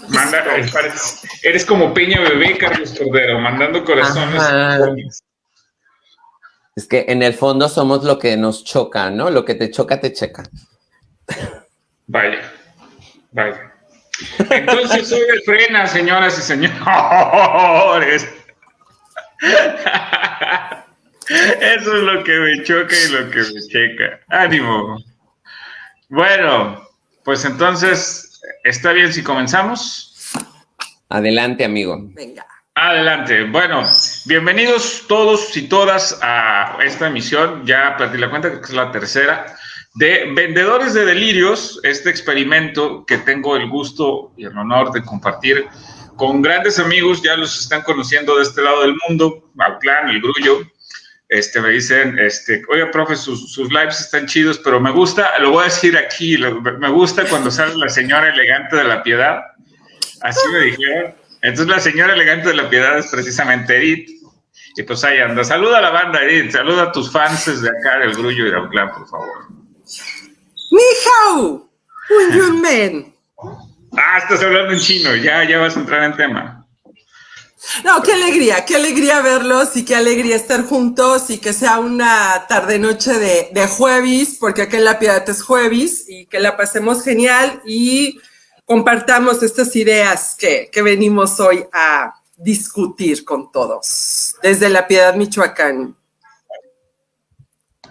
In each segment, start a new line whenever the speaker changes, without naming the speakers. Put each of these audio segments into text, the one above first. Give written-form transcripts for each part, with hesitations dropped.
Manda, eres como Peña Bebé, Carlos Cordero, mandando corazones.
Es que en el fondo somos lo que nos choca, ¿no? Lo que te choca, te checa.
Vaya. Entonces soy de frena, señoras y señores. Eso es lo que me choca y lo que me checa. Ánimo. Bueno, pues entonces, ¿está bien si comenzamos?
Adelante, amigo.
Venga.
Adelante. Bueno, bienvenidos todos y todas a esta emisión. Ya perdí la cuenta, creo que es la tercera, de Vendedores de Delirios, este experimento que tengo el gusto y el honor de compartir con grandes amigos. Ya los están conociendo de este lado del mundo, Auclán, el Grullo. Me dicen, oiga, profe, sus lives están chidos, pero me gusta, lo voy a decir aquí, me gusta cuando sale la señora elegante de la Piedad. Así me dijeron. Entonces la señora elegante de la Piedad es precisamente Edith. Y pues ahí anda. Saluda a la banda, Edith. Saluda a tus fans de acá del Grullo y de Auclán, por favor.
Ni hao, un yun men.
Estás hablando en chino. Ya vas a entrar en tema.
No, qué alegría verlos y qué alegría estar juntos y que sea una tarde-noche de jueves, porque acá en La Piedad es jueves, y que la pasemos genial y compartamos estas ideas que venimos hoy a discutir con todos desde La Piedad, Michoacán.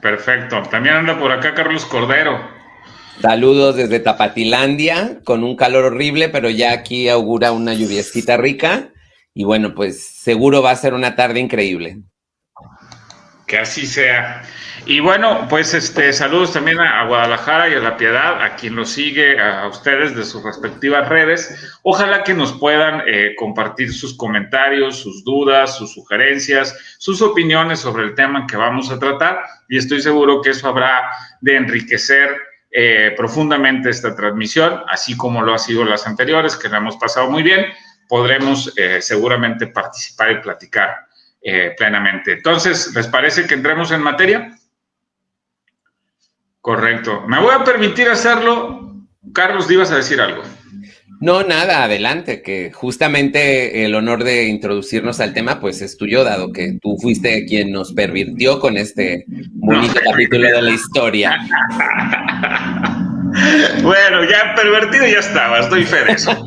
Perfecto. También anda por acá Carlos Cordero.
Saludos desde Tapatilandia, con un calor horrible, pero ya aquí augura una lluviecita rica. Y bueno, pues seguro va a ser una tarde increíble.
Que así sea. Y bueno, pues saludos también a Guadalajara y a La Piedad, a quien los sigue, a ustedes de sus respectivas redes. Ojalá que nos puedan compartir sus comentarios, sus dudas, sus sugerencias, sus opiniones sobre el tema que vamos a tratar, y estoy seguro que eso habrá de enriquecer profundamente esta transmisión, así como lo ha sido las anteriores, que la hemos pasado muy bien. Podremos seguramente participar y platicar plenamente. Entonces, ¿les parece que entremos en materia? Correcto. Me voy a permitir hacerlo. Carlos, ¿ibas a decir algo?
No, nada, adelante, que justamente el honor de introducirnos al tema, pues es tuyo, dado que tú fuiste quien nos pervirtió con este bonito capítulo de la historia.
Bueno, ya pervertido ya estaba, estoy fe de eso.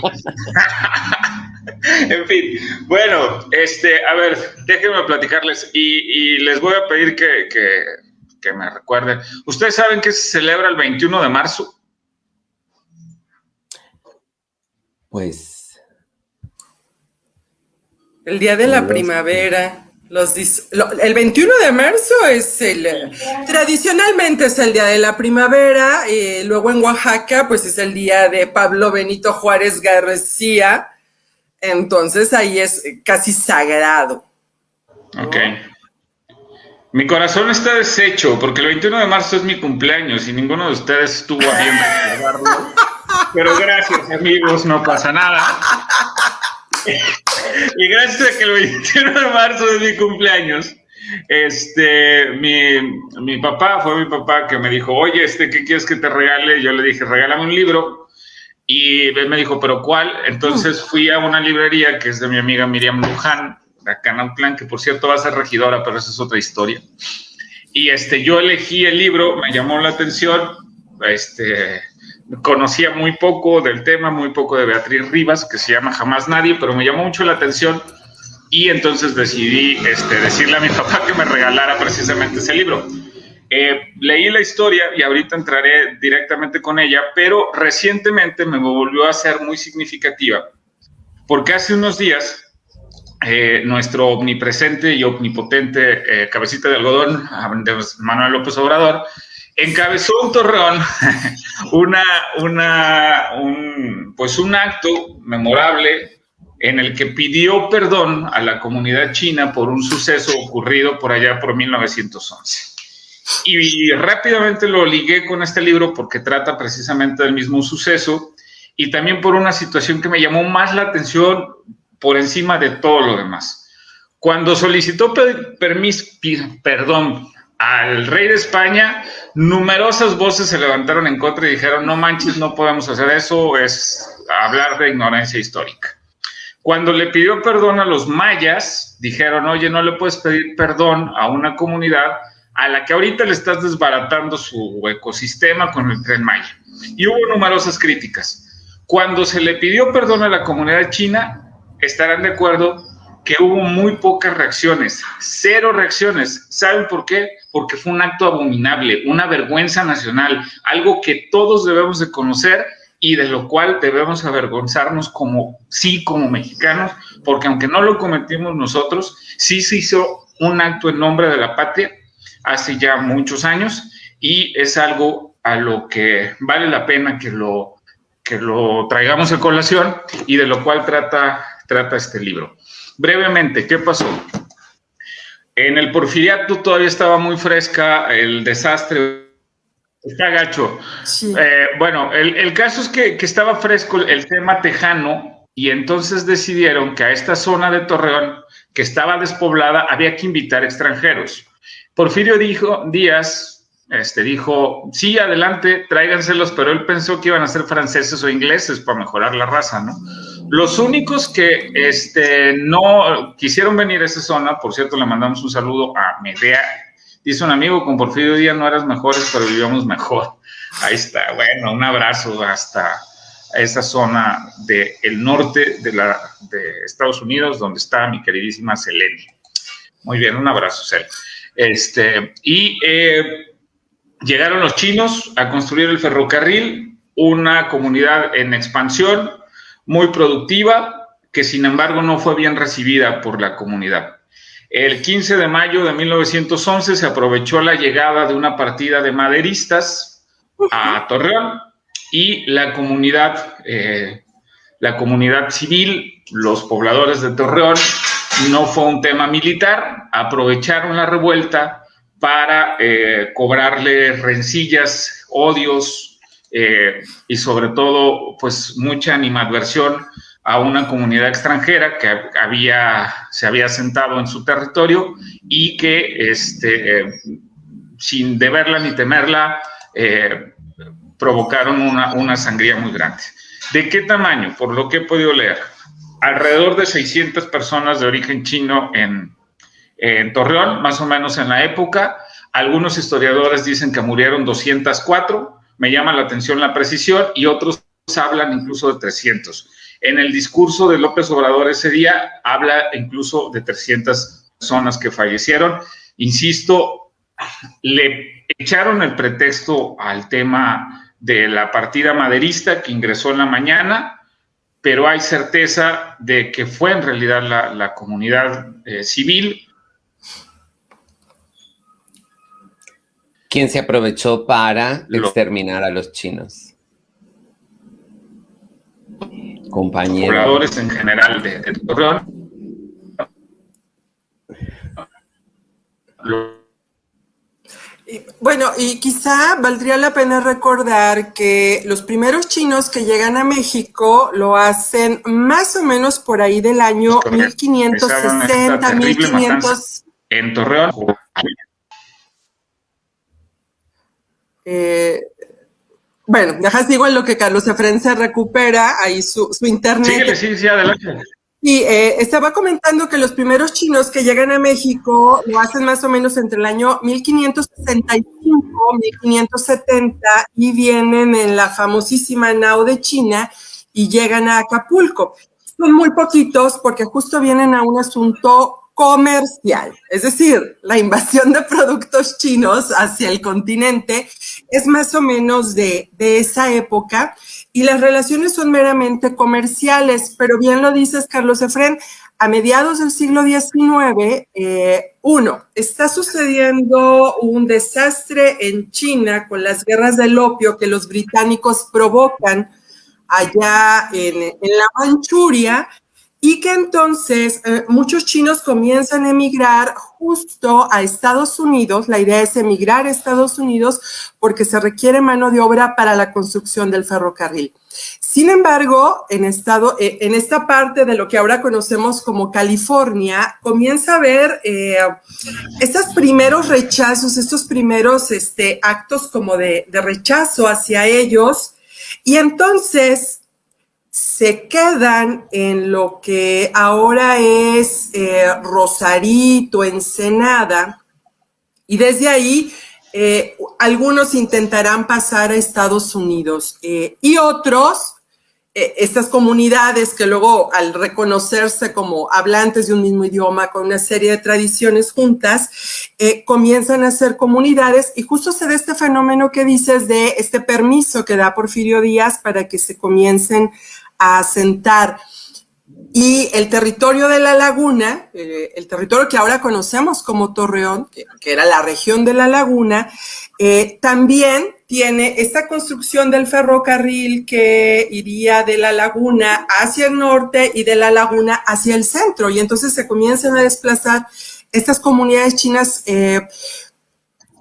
En fin, bueno, a ver, déjenme platicarles y les voy a pedir que me recuerden. ¿Ustedes saben que se celebra el 21 de marzo?
Pues...
el día de la primavera. El 21 de marzo es tradicionalmente es el día de la primavera. Luego en Oaxaca, pues es el día de Pablo Benito Juárez García. Entonces ahí es casi sagrado, ¿no?
Ok. Mi corazón está deshecho porque el 21 de marzo es mi cumpleaños y ninguno de ustedes estuvo a bien recordarlo. Pero gracias, amigos, no pasa nada. Y gracias a que el 21 de marzo es mi cumpleaños, mi papá que me dijo, oye, ¿qué quieres que te regale? Yo le dije, regálame un libro. Y él me dijo, ¿pero cuál? Entonces fui a una librería que es de mi amiga Miriam Luján, de acá en Auclán, que por cierto va a ser regidora, pero esa es otra historia. Y yo elegí el libro, me llamó la atención, conocía muy poco del tema, muy poco de Beatriz Rivas, que se llama Jamás Nadie, pero me llamó mucho la atención y entonces decidí decirle a mi papá que me regalara precisamente ese libro. Leí la historia y ahorita entraré directamente con ella, pero recientemente me volvió a ser muy significativa porque hace unos días nuestro omnipresente y omnipotente cabecita de algodón, Andrés Manuel López Obrador, encabezó un Torreón un acto memorable en el que pidió perdón a la comunidad china por un suceso ocurrido por allá por 1911. Y rápidamente lo ligué con este libro porque trata precisamente del mismo suceso y también por una situación que me llamó más la atención por encima de todo lo demás. Cuando solicitó perdón al rey de España, numerosas voces se levantaron en contra y dijeron, no manches, no podemos hacer eso, es hablar de ignorancia histórica. Cuando le pidió perdón a los mayas, dijeron, oye, no le puedes pedir perdón a una comunidad a la que ahorita le estás desbaratando su ecosistema con el Tren Maya. Y hubo numerosas críticas. Cuando se le pidió perdón a la comunidad china, estarán de acuerdo que hubo muy pocas reacciones, 0 reacciones. ¿Saben por qué? Porque fue un acto abominable, una vergüenza nacional, algo que todos debemos de conocer y de lo cual debemos avergonzarnos como mexicanos, porque aunque no lo cometimos nosotros, sí se hizo un acto en nombre de la patria hace ya muchos años y es algo a lo que vale la pena que lo traigamos a colación y de lo cual trata este libro. Brevemente, ¿qué pasó? En el Porfiriato todavía estaba muy fresca el desastre. Está gacho.
Sí.
Bueno, el caso es que estaba fresco el tema tejano y entonces decidieron que a esta zona de Torreón, que estaba despoblada, había que invitar extranjeros. Porfirio Díaz dijo, sí, adelante, tráiganselos, pero él pensó que iban a ser franceses o ingleses para mejorar la raza, ¿no? Los únicos que no quisieron venir a esa zona, por cierto, le mandamos un saludo a Medea. Dice un amigo, con Porfirio Díaz no eras mejores, pero vivíamos mejor. Ahí está, bueno, un abrazo hasta esa zona del norte de Estados Unidos, donde está mi queridísima Selene. Muy bien, un abrazo, Sel. Llegaron los chinos a construir el ferrocarril, una comunidad en expansión, muy productiva, que sin embargo no fue bien recibida por la comunidad. El 15 de mayo de 1911 se aprovechó la llegada de una partida de maderistas a Torreón y la comunidad civil, los pobladores de Torreón, no fue un tema militar, aprovecharon la revuelta para cobrarle rencillas, odios y sobre todo pues mucha animadversión a una comunidad extranjera que se había asentado en su territorio y que sin deberla ni temerla provocaron una sangría muy grande. ¿De qué tamaño? Por lo que he podido leer, alrededor de 600 personas de origen chino en Torreón, más o menos en la época. Algunos historiadores dicen que murieron 204, me llama la atención la precisión, y otros hablan incluso de 300. En el discurso de López Obrador ese día habla incluso de 300 personas que fallecieron. Insisto, le echaron el pretexto al tema de la partida maderista que ingresó en la mañana, pero hay certeza de que fue en realidad la comunidad civil.
¿Quién se aprovechó para exterminar a los chinos? Compañeros.
Pobladores en general de Torreón.
Bueno, y quizá valdría la pena recordar que los primeros chinos que llegan a México lo hacen más o menos por ahí del año 1560, 1500.
En Torreón.
Bueno, deja sigo en lo que Carlos Efrén se recupera, ahí su internet.
Sí, adelante.
Y estaba comentando que los primeros chinos que llegan a México lo hacen más o menos entre el año 1565, 1570 y vienen en la famosísima nao de China y llegan a Acapulco. Son muy poquitos porque justo vienen a un asunto comercial, es decir, la invasión de productos chinos hacia el continente es más o menos de esa época y las relaciones son meramente comerciales, pero bien lo dices, Carlos Efrén, a mediados del siglo XIX, está sucediendo un desastre en China con las guerras del opio que los británicos provocan allá en la Manchuria. y que entonces muchos chinos comienzan a emigrar justo a Estados Unidos. La idea es emigrar a Estados Unidos porque se requiere mano de obra para la construcción del ferrocarril. Sin embargo, en esta parte de lo que ahora conocemos como California, comienza a haber estos primeros rechazos, estos primeros actos como de rechazo hacia ellos, y entonces se quedan en lo que ahora es Rosarito, Ensenada, y desde ahí algunos intentarán pasar a Estados Unidos y otros, estas comunidades que luego al reconocerse como hablantes de un mismo idioma con una serie de tradiciones juntas, comienzan a ser comunidades, y justo se da este fenómeno que dices de este permiso que da Porfirio Díaz para que se comiencen a asentar. Y el territorio de la laguna, el territorio que ahora conocemos como Torreón, que era la región de la laguna, también tiene esta construcción del ferrocarril que iría de la laguna hacia el norte y de la laguna hacia el centro. Y entonces se comienzan a desplazar estas comunidades chinas.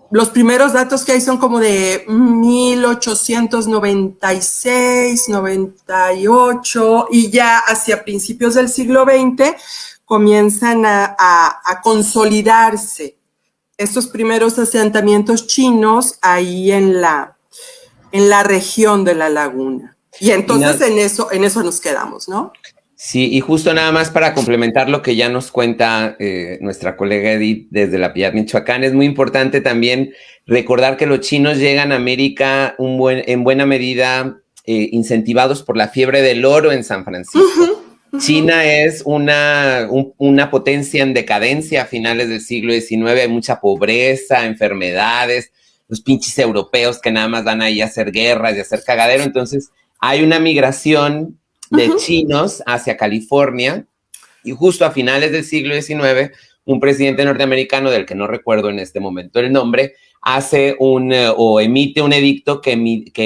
Los primeros datos que hay son como de 1896, 98, y ya hacia principios del siglo XX comienzan a consolidarse estos primeros asentamientos chinos ahí en la región de la laguna. Y entonces en eso nos quedamos, ¿no?
Sí, y justo nada más para complementar lo que ya nos cuenta nuestra colega Edith desde La Piedad, Michoacán, es muy importante también recordar que los chinos llegan a América en buena medida incentivados por la fiebre del oro en San Francisco. China es una potencia en decadencia a finales del siglo XIX, hay mucha pobreza, enfermedades, los pinches europeos que nada más van ahí a hacer guerras y a hacer cagadero, entonces hay una migración de chinos hacia California, y justo a finales del siglo XIX, un presidente norteamericano, del que no recuerdo en este momento el nombre, emite un edicto que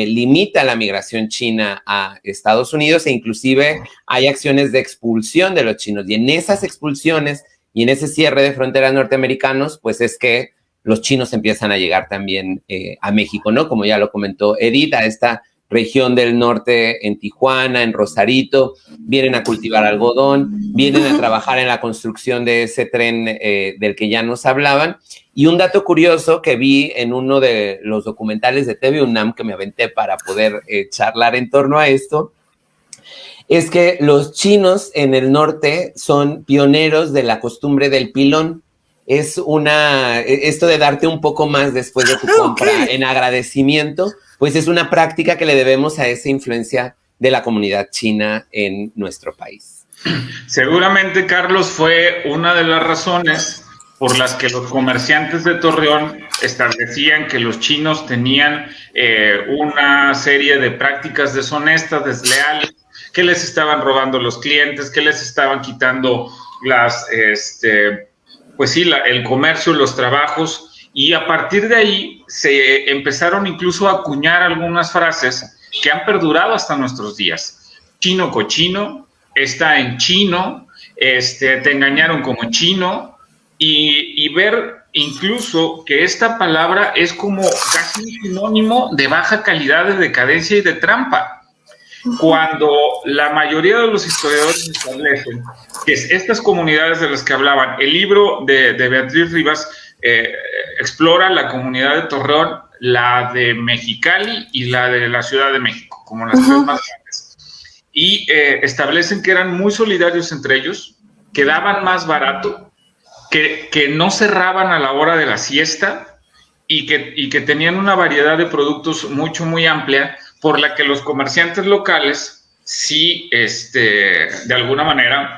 limita la migración china a Estados Unidos, e inclusive hay acciones de expulsión de los chinos, y en esas expulsiones y en ese cierre de fronteras norteamericanos, pues es que los chinos empiezan a llegar también a México, ¿no? Como ya lo comentó Edith, a esta región del norte, en Tijuana, en Rosarito, vienen a cultivar algodón, vienen a trabajar en la construcción de ese tren del que ya nos hablaban. Y un dato curioso que vi en uno de los documentales de TV UNAM que me aventé para poder charlar en torno a esto, es que los chinos en el norte son pioneros de la costumbre del pilón. Es esto de darte un poco más después de tu compra en agradecimiento, pues es una práctica que le debemos a esa influencia de la comunidad china en nuestro país.
Seguramente, Carlos, fue una de las razones por las que los comerciantes de Torreón establecían que los chinos tenían una serie de prácticas deshonestas, desleales, que les estaban robando los clientes, que les estaban quitando el comercio, los trabajos, y a partir de ahí se empezaron incluso a acuñar algunas frases que han perdurado hasta nuestros días. Chino cochino, está en chino, te engañaron como chino, y ver incluso que esta palabra es como casi un sinónimo de baja calidad, de decadencia y de trampa. Cuando la mayoría de los historiadores establecen que estas comunidades de las que hablaban, el libro de Beatriz Rivas explora la comunidad de Torreón, la de Mexicali y la de la Ciudad de México, como las tres más grandes. Y establecen que eran muy solidarios entre ellos, que daban más barato, que no cerraban a la hora de la siesta y que tenían una variedad de productos muy amplia, por la que los comerciantes locales sí, de alguna manera,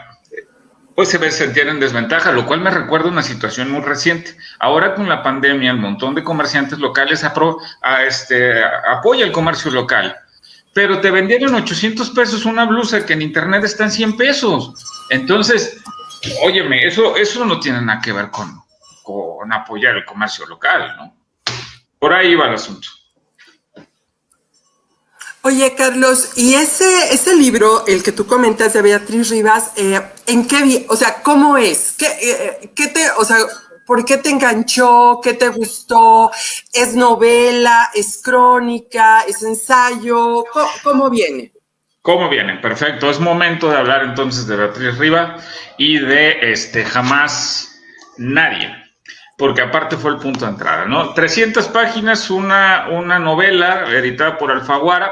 pues se sentían en desventaja, lo cual me recuerda una situación muy reciente. Ahora con la pandemia, el montón de comerciantes locales apoya el comercio local, pero te vendieron 800 pesos una blusa que en internet está en 100 pesos. Entonces, óyeme, eso no tiene nada que ver con apoyar el comercio local, ¿no? Por ahí va el asunto.
Oye, Carlos, y ese libro, el que tú comentas de Beatriz Rivas, ¿en qué, o sea, cómo es? O sea, ¿por qué te enganchó? ¿Qué te gustó? ¿Es novela? ¿Es crónica? ¿Es ensayo? ¿Cómo viene?
¿Cómo viene? Perfecto. Es momento de hablar entonces de Beatriz Rivas y de Jamás Nadie, porque aparte fue el punto de entrada, ¿no? 300 páginas, una novela editada por Alfaguara,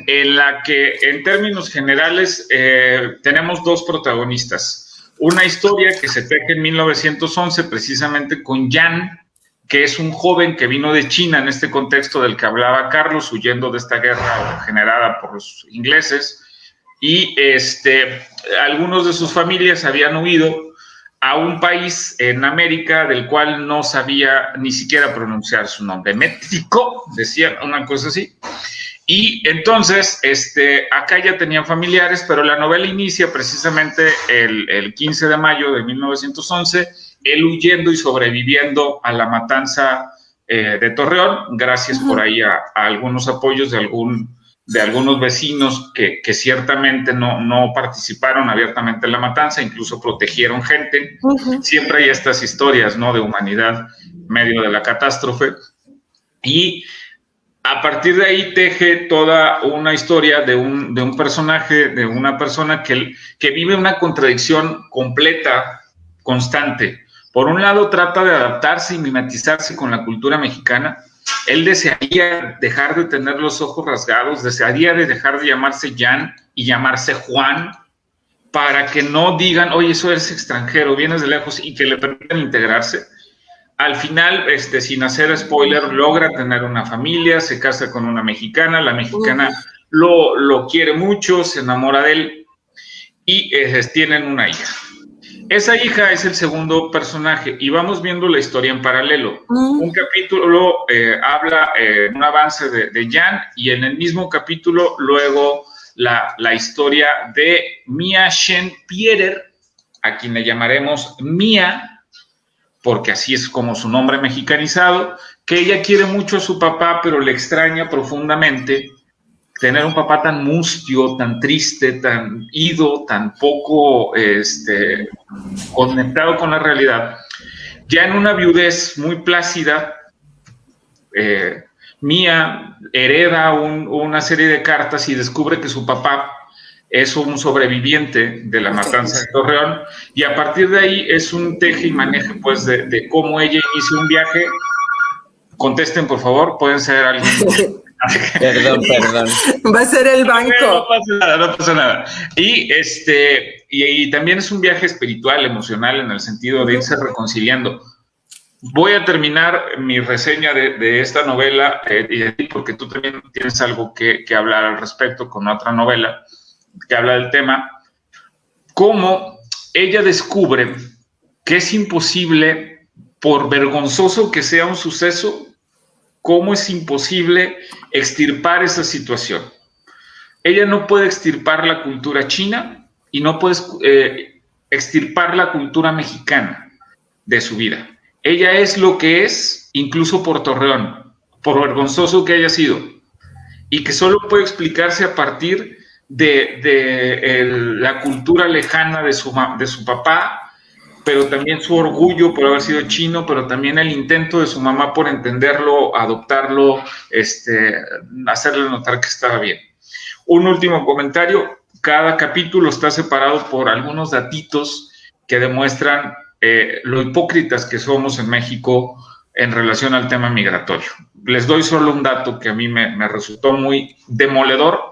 en la que en términos generales tenemos dos protagonistas. Una historia que se teje en 1911 precisamente con Jan, que es un joven que vino de China en este contexto del que hablaba Carlos, huyendo de esta guerra generada por los ingleses, y algunos de sus familias habían huido a un país en América del cual no sabía ni siquiera pronunciar su nombre. México, decía una cosa así. Y entonces, acá ya tenían familiares, pero la novela inicia precisamente el 15 de mayo de 1911, él huyendo y sobreviviendo a la matanza de Torreón, gracias por ahí a algunos apoyos de algunos vecinos que ciertamente no participaron abiertamente en la matanza, incluso protegieron gente. Siempre hay estas historias, ¿no?, de humanidad en medio de la catástrofe. Y a partir de ahí teje toda una historia de un personaje, de una persona que vive una contradicción completa, constante. Por un lado, trata de adaptarse y mimetizarse con la cultura mexicana. Él desearía dejar de tener los ojos rasgados, desearía de dejar de llamarse Jan y llamarse Juan, para que no digan, oye, eso eres extranjero, vienes de lejos, y que le permitan integrarse. Al final, sin hacer spoiler, logra tener una familia, se casa con una mexicana, la mexicana lo quiere mucho, se enamora de él y tienen una hija. Esa hija es el segundo personaje y vamos viendo la historia en paralelo. Un capítulo habla un avance de Jan y en el mismo capítulo luego la historia de Mia Shen Pierer, a quien le llamaremos Mia, porque así es como su nombre mexicanizado, que ella quiere mucho a su papá, pero le extraña profundamente tener un papá tan mustio, tan triste, tan ido, tan poco conectado con la realidad. Ya en una viudez muy plácida, Mia hereda una serie de cartas y descubre que su papá es un sobreviviente de la matanza de Torreón, y a partir de ahí es un teje y maneje, pues, de cómo ella inicia un viaje. Contesten, por favor, pueden ser alguien.
Perdón.
Va a ser el banco.
No pasa nada. Y también es un viaje espiritual, emocional, en el sentido de irse reconciliando. Voy a terminar mi reseña de esta novela, porque tú también tienes algo que hablar al respecto con otra novela que habla del tema, cómo ella descubre que es imposible, por vergonzoso que sea un suceso, cómo es imposible extirpar esa situación. Ella no puede extirpar la cultura china y no puede extirpar la cultura mexicana de su vida. Ella es lo que es, incluso por Torreón, por vergonzoso que haya sido, y que solo puede explicarse a partir de la cultura lejana de su papá, pero también su orgullo por haber sido chino, pero también el intento de su mamá por entenderlo, adoptarlo, hacerle notar que estaba bien. Un último comentario: cada capítulo está separado por algunos datitos que demuestran lo hipócritas que somos en México en relación al tema migratorio. Les doy solo un dato que a mí me resultó muy demoledor,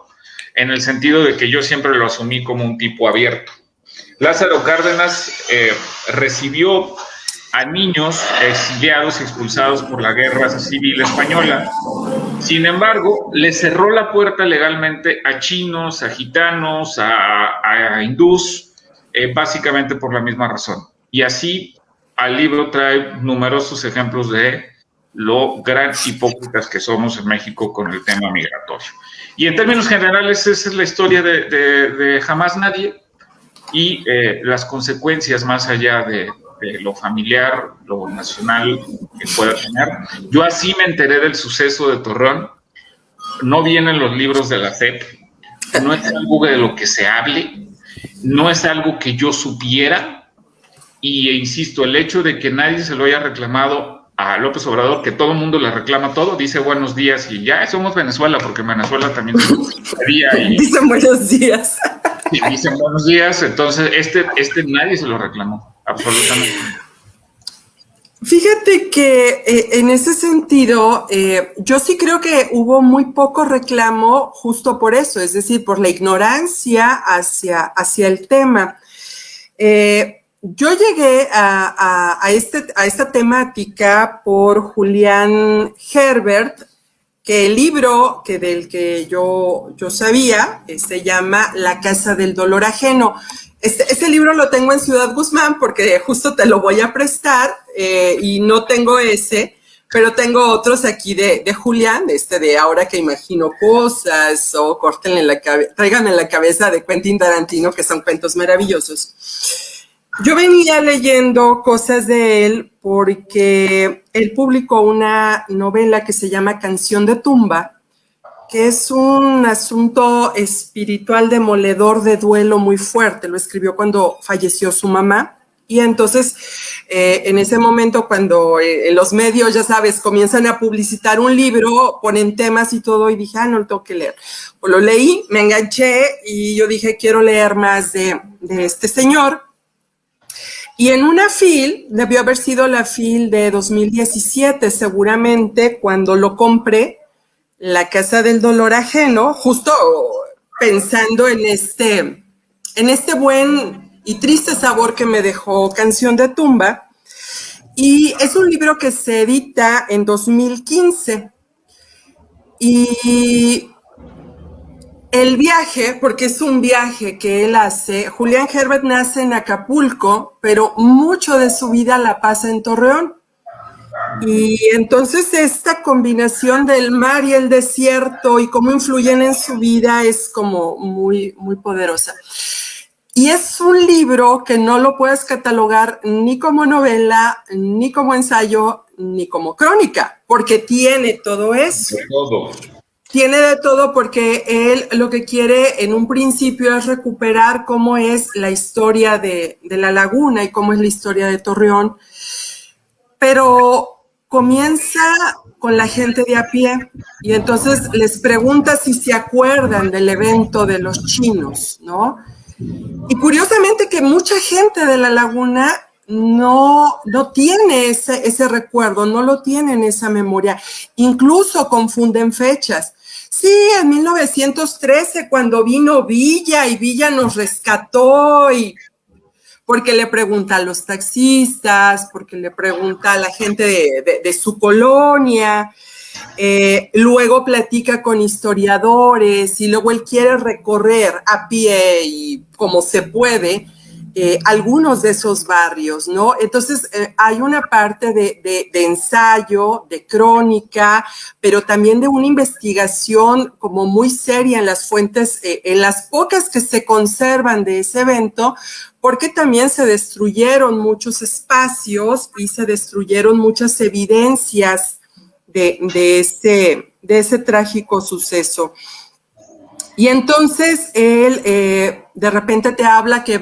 en el sentido de que yo siempre lo asumí como un tipo abierto. Lázaro Cárdenas recibió a niños exiliados y expulsados por la guerra civil española. Sin embargo, le cerró la puerta legalmente a chinos, a gitanos, a hindús, básicamente por la misma razón. Y así al libro trae numerosos ejemplos de lo gran hipócritas que somos en México con el tema migratorio. Y en términos generales, esa es la historia de Jamás Nadie y las consecuencias más allá de lo familiar, lo nacional que pueda tener. Yo así me enteré del suceso de Torreón. no viene en los libros de la SEP, no es algo de lo que se hable, no es algo que yo supiera, y insisto, el hecho de que nadie se lo haya reclamado a López Obrador, que todo el mundo le reclama todo, dice buenos días y ya somos Venezuela, porque en Venezuela también
dicen buenos días.
Y dicen buenos días, entonces nadie se lo reclamó, absolutamente.
Fíjate que en ese sentido, yo sí creo que hubo muy poco reclamo justo por eso, es decir, por la ignorancia hacia el tema. Yo llegué a esta temática por Julián Herbert, que el libro del que yo sabía se llama La Casa del Dolor Ajeno. Este libro lo tengo en Ciudad Guzmán porque justo te lo voy a prestar y no tengo ese, pero tengo otros aquí de Julián, de Ahora que imagino cosas o Tráiganme la cabeza de Quentin Tarantino, que son cuentos maravillosos. Yo venía leyendo cosas de él porque él publicó una novela que se llama Canción de Tumba, que es un asunto espiritual demoledor de duelo muy fuerte. Lo escribió cuando falleció su mamá. Y entonces, en ese momento, cuando los medios, ya sabes, comienzan a publicitar un libro, ponen temas y todo, y dije, no lo tengo que leer. Pues lo leí, me enganché y yo dije, quiero leer más de este señor. Y en una FIL, debió haber sido la FIL de 2017, seguramente, cuando lo compré, La Casa del Dolor Ajeno, justo pensando en este buen y triste sabor que me dejó Canción de Tumba. Y es un libro que se edita en 2015. Y el viaje, porque es un viaje que él hace, Julián Herbert nace en Acapulco, pero mucho de su vida la pasa en Torreón. Y entonces esta combinación del mar y el desierto y cómo influyen en su vida es como muy, muy poderosa. Y es un libro que no lo puedes catalogar ni como novela, ni como ensayo, ni como crónica, porque tiene todo eso.
Todo.
Tiene de todo porque él lo que quiere en un principio es recuperar cómo es la historia de la laguna y cómo es la historia de Torreón, pero comienza con la gente de a pie y entonces les pregunta si se acuerdan del evento de los chinos, ¿no? Y curiosamente que mucha gente de la laguna no tiene ese recuerdo, no lo tiene en esa memoria, incluso confunden fechas. Sí, en 1913, cuando vino Villa y Villa nos rescató, y porque le pregunta a los taxistas, porque le pregunta a la gente de su colonia, luego platica con historiadores y luego él quiere recorrer a pie y como se puede algunos de esos barrios, ¿no? Entonces hay una parte de ensayo, de crónica, pero también de una investigación como muy seria en las fuentes, en las pocas que se conservan de ese evento, porque también se destruyeron muchos espacios y se destruyeron muchas evidencias de ese trágico suceso. Y entonces él de repente te habla que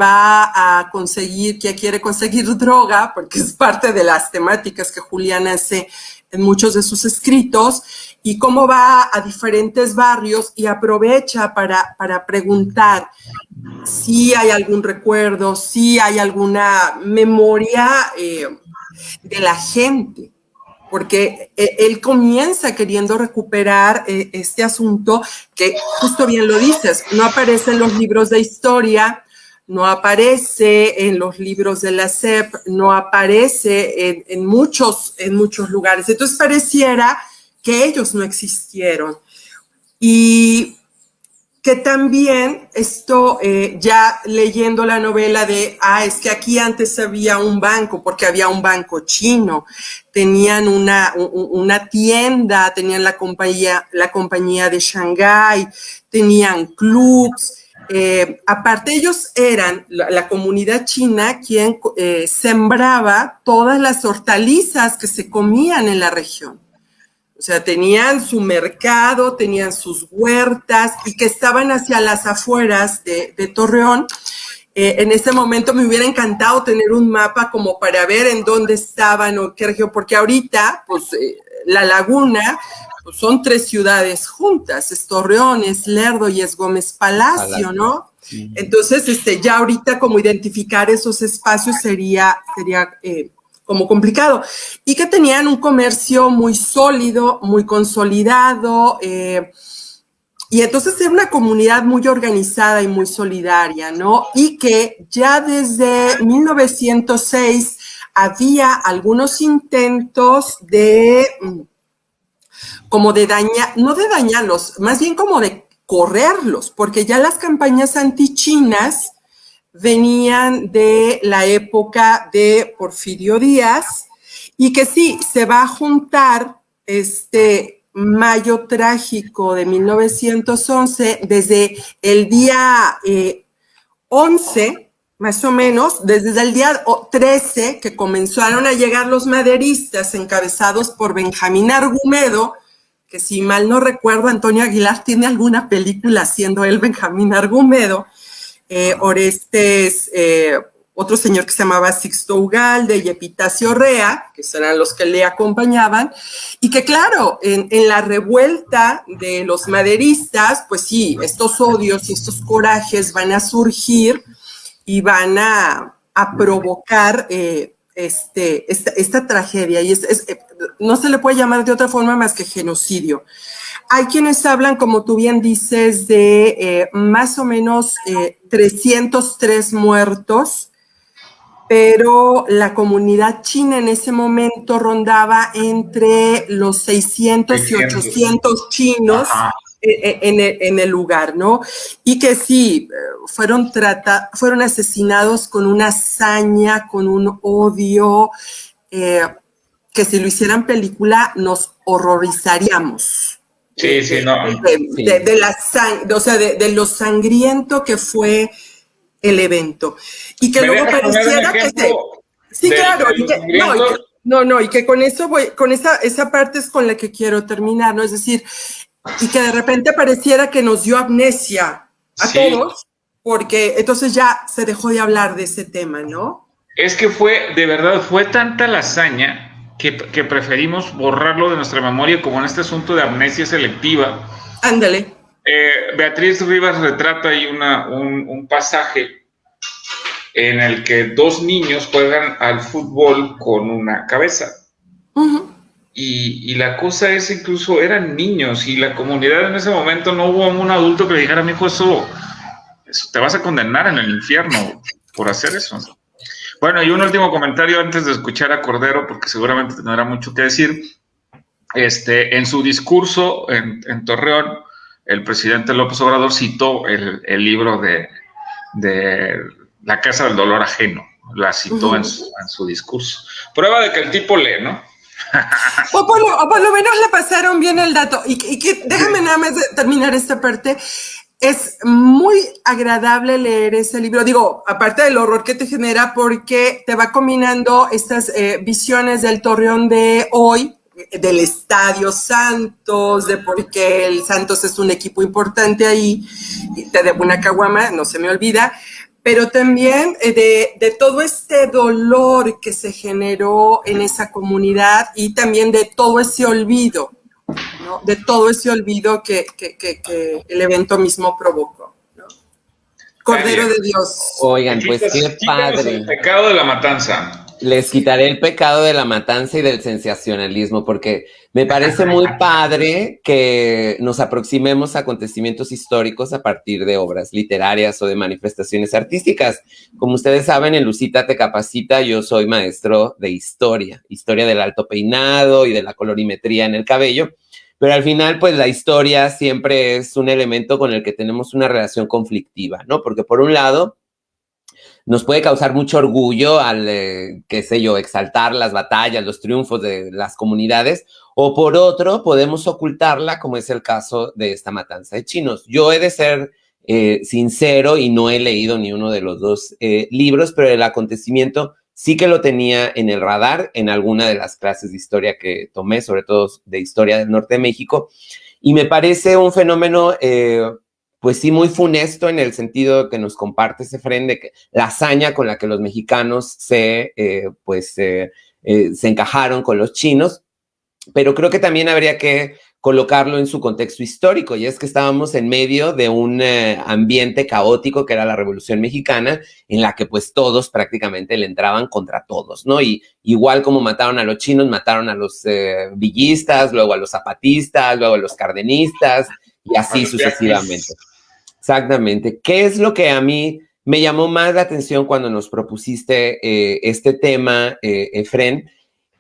que quiere conseguir droga, porque es parte de las temáticas que Julián hace en muchos de sus escritos, y cómo va a diferentes barrios y aprovecha para preguntar si hay algún recuerdo, si hay alguna memoria de la gente, porque él comienza queriendo recuperar este asunto que, justo bien lo dices, no aparece en los libros de historia, no aparece en los libros de la SEP, no aparece en muchos lugares. Entonces pareciera que ellos no existieron. Y que también esto, ya leyendo la novela es que aquí antes había un banco, porque había un banco chino, tenían una tienda, tenían la compañía de Shanghái, tenían clubs, aparte ellos eran la comunidad china quien sembraba todas las hortalizas que se comían en la región. O sea, tenían su mercado, tenían sus huertas y que estaban hacia las afueras de Torreón. En ese momento me hubiera encantado tener un mapa como para ver en dónde estaban o qué región, porque ahorita, pues, la Laguna, pues, son 3 ciudades juntas, es Torreón, es Lerdo y es Gómez Palacio, ¿no? Sí. Entonces, ya ahorita como identificar esos espacios sería como complicado. Y que tenían un comercio muy sólido, muy consolidado, y entonces era una comunidad muy organizada y muy solidaria, ¿no? Y que ya desde 1906 había algunos intentos de, como de dañar, no de dañarlos, más bien como de correrlos, porque ya las campañas antichinas venían de la época de Porfirio Díaz y que sí, se va a juntar Mayo Trágico de 1911, desde el día 11, más o menos, desde el día 13, que comenzaron a llegar los maderistas encabezados por Benjamín Argumedo, que si mal no recuerdo, Antonio Aguilar tiene alguna película siendo él Benjamín Argumedo, Orestes, otro señor que se llamaba Sixto Ugalde y Epitacio Rea, que serán los que le acompañaban, y que claro, en la revuelta de los maderistas, pues sí, estos odios y estos corajes van a surgir y van a provocar esta tragedia, y no se le puede llamar de otra forma más que genocidio. Hay quienes hablan, como tú bien dices, de más o menos 303 muertos, pero la comunidad china en ese momento rondaba entre los 600 y 800 chinos en el lugar, ¿no? Y que sí, fueron asesinados con una saña, con un odio, que si lo hicieran película nos horrorizaríamos.
Sí, sí, no.
De lo sangriento que fue el evento. Y que luego pareciera que sí, claro. Y que con eso con esa parte es con la que quiero terminar, ¿no? Es decir, y que de repente pareciera que nos dio amnesia a todos, porque entonces ya se dejó de hablar de ese tema, ¿no?
Es que de verdad, fue tanta la hazaña que preferimos borrarlo de nuestra memoria, como en este asunto de amnesia selectiva.
Ándale.
Beatriz Rivas retrata ahí un pasaje en el que 2 niños juegan al fútbol con una cabeza. Uh-huh. Y la cosa es, incluso eran niños, y la comunidad en ese momento no hubo un adulto que le dijera: mijo, eso te vas a condenar en el infierno por hacer eso. Bueno, y un último comentario antes de escuchar a Cordero, porque seguramente tendrá mucho que decir. En su discurso en Torreón, el presidente López Obrador citó el libro de La Casa del Dolor Ajeno. La citó en su discurso. Prueba de que el tipo lee, ¿no?
O por lo menos le pasaron bien el dato. Y que déjame nada más terminar esta parte. Es muy agradable leer ese libro, digo, aparte del horror que te genera, porque te va combinando estas visiones del Torreón de hoy, del Estadio Santos, de por qué el Santos es un equipo importante ahí, y te debo una caguama, no se me olvida, pero también de todo este dolor que se generó en esa comunidad y también de todo ese olvido, ¿no? De todo ese olvido que el evento mismo provocó, ¿no? Cordero de Dios.
Oigan, pues qué padre.
El pecado de la matanza.
Les quitaré el pecado de la matanza y del sensacionalismo, porque me parece muy padre que nos aproximemos a acontecimientos históricos a partir de obras literarias o de manifestaciones artísticas. Como ustedes saben, en Lucita Te Capacita yo soy maestro de historia del alto peinado y de la colorimetría en el cabello, pero al final, pues la historia siempre es un elemento con el que tenemos una relación conflictiva, ¿no? Porque por un lado, nos puede causar mucho orgullo al, qué sé yo, exaltar las batallas, los triunfos de las comunidades, o por otro, podemos ocultarla, como es el caso de esta matanza de chinos. Yo he de ser sincero y no he leído ni uno de los dos libros, pero el acontecimiento sí que lo tenía en el radar en alguna de las clases de historia que tomé, sobre todo de historia del norte de México, y me parece un fenómeno, pues sí, muy funesto en el sentido que nos comparte Efrén, de que la hazaña con la que los mexicanos se encajaron con los chinos, pero creo que también habría que colocarlo en su contexto histórico, y es que estábamos en medio de un ambiente caótico que era la Revolución Mexicana, en la que pues todos prácticamente le entraban contra todos, ¿no? Y igual como mataron a los chinos, mataron a los villistas, luego a los zapatistas, luego a los cardenistas, y así sucesivamente. Exactamente. ¿Qué es lo que a mí me llamó más la atención cuando nos propusiste este tema, Efrén?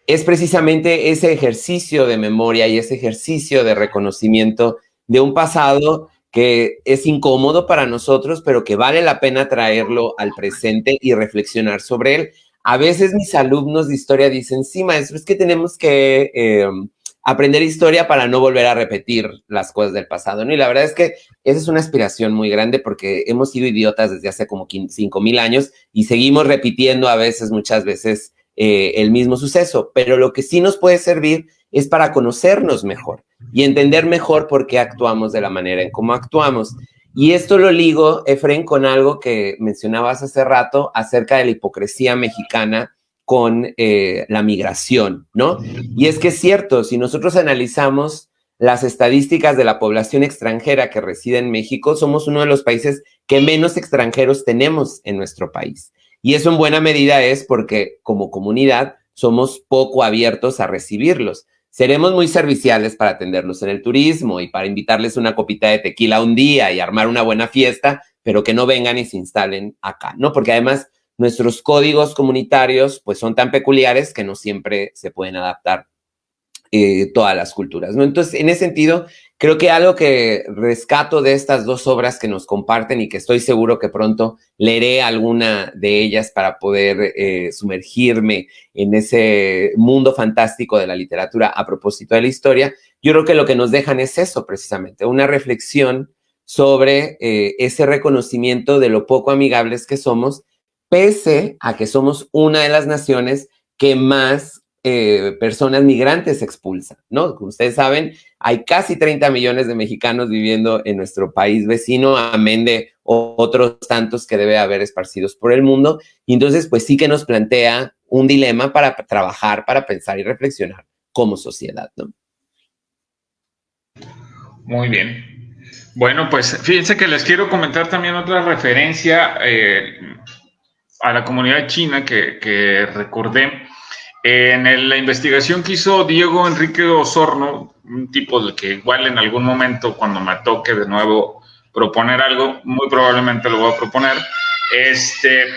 Es precisamente ese ejercicio de memoria y ese ejercicio de reconocimiento de un pasado que es incómodo para nosotros, pero que vale la pena traerlo al presente y reflexionar sobre él. A veces mis alumnos de historia dicen, sí, maestro, es que tenemos que aprender historia para no volver a repetir las cosas del pasado, ¿no? Y la verdad es que esa es una aspiración muy grande porque hemos sido idiotas desde hace como 5,000 años y seguimos repitiendo muchas veces, el mismo suceso, pero lo que sí nos puede servir es para conocernos mejor y entender mejor por qué actuamos de la manera en cómo actuamos. Y esto lo ligo, Efrén, con algo que mencionabas hace rato acerca de la hipocresía mexicana con la migración, ¿no? Y es que es cierto, si nosotros analizamos las estadísticas de la población extranjera que reside en México, somos uno de los países que menos extranjeros tenemos en nuestro país. Y eso en buena medida es porque como comunidad somos poco abiertos a recibirlos. Seremos muy serviciales para atenderlos en el turismo y para invitarles una copita de tequila un día y armar una buena fiesta, pero que no vengan y se instalen acá, ¿no? Porque además nuestros códigos comunitarios pues son tan peculiares que no siempre se pueden adaptar todas las culturas, ¿no? Entonces, en ese sentido, creo que algo que rescato de estas dos obras que nos comparten y que estoy seguro que pronto leeré alguna de ellas para poder sumergirme en ese mundo fantástico de la literatura a propósito de la historia, yo creo que lo que nos dejan es eso precisamente, una reflexión sobre ese reconocimiento de lo poco amigables que somos, pese a que somos una de las naciones que más personas migrantes expulsan, ¿no? Como ustedes saben, hay casi 30 millones de mexicanos viviendo en nuestro país vecino, amén de otros tantos que debe haber esparcidos por el mundo. Y entonces, pues sí que nos plantea un dilema para trabajar, para pensar y reflexionar como sociedad, ¿no?
Muy bien. Bueno, pues fíjense que les quiero comentar también otra referencia a la comunidad china que recordé. En la investigación que hizo Diego Enrique Osorno, un tipo del que igual en algún momento cuando me toque de nuevo proponer algo, muy probablemente lo voy a proponer,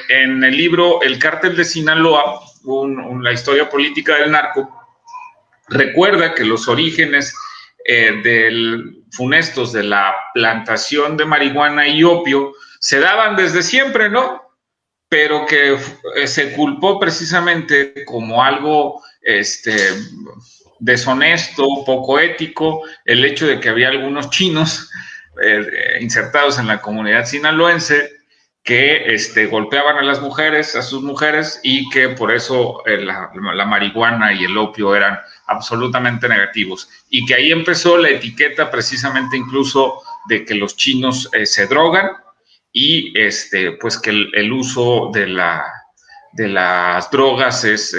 en el libro El Cártel de Sinaloa, la historia política del narco, recuerda que los orígenes funestos de la plantación de marihuana y opio se daban desde siempre, ¿no? Pero que se culpó precisamente como algo deshonesto, poco ético, el hecho de que había algunos chinos insertados en la comunidad sinaloense que golpeaban a las mujeres, a sus mujeres, y que por eso la marihuana y el opio eran absolutamente negativos. Y que ahí empezó la etiqueta precisamente incluso de que los chinos se drogan, y pues que el uso de las drogas es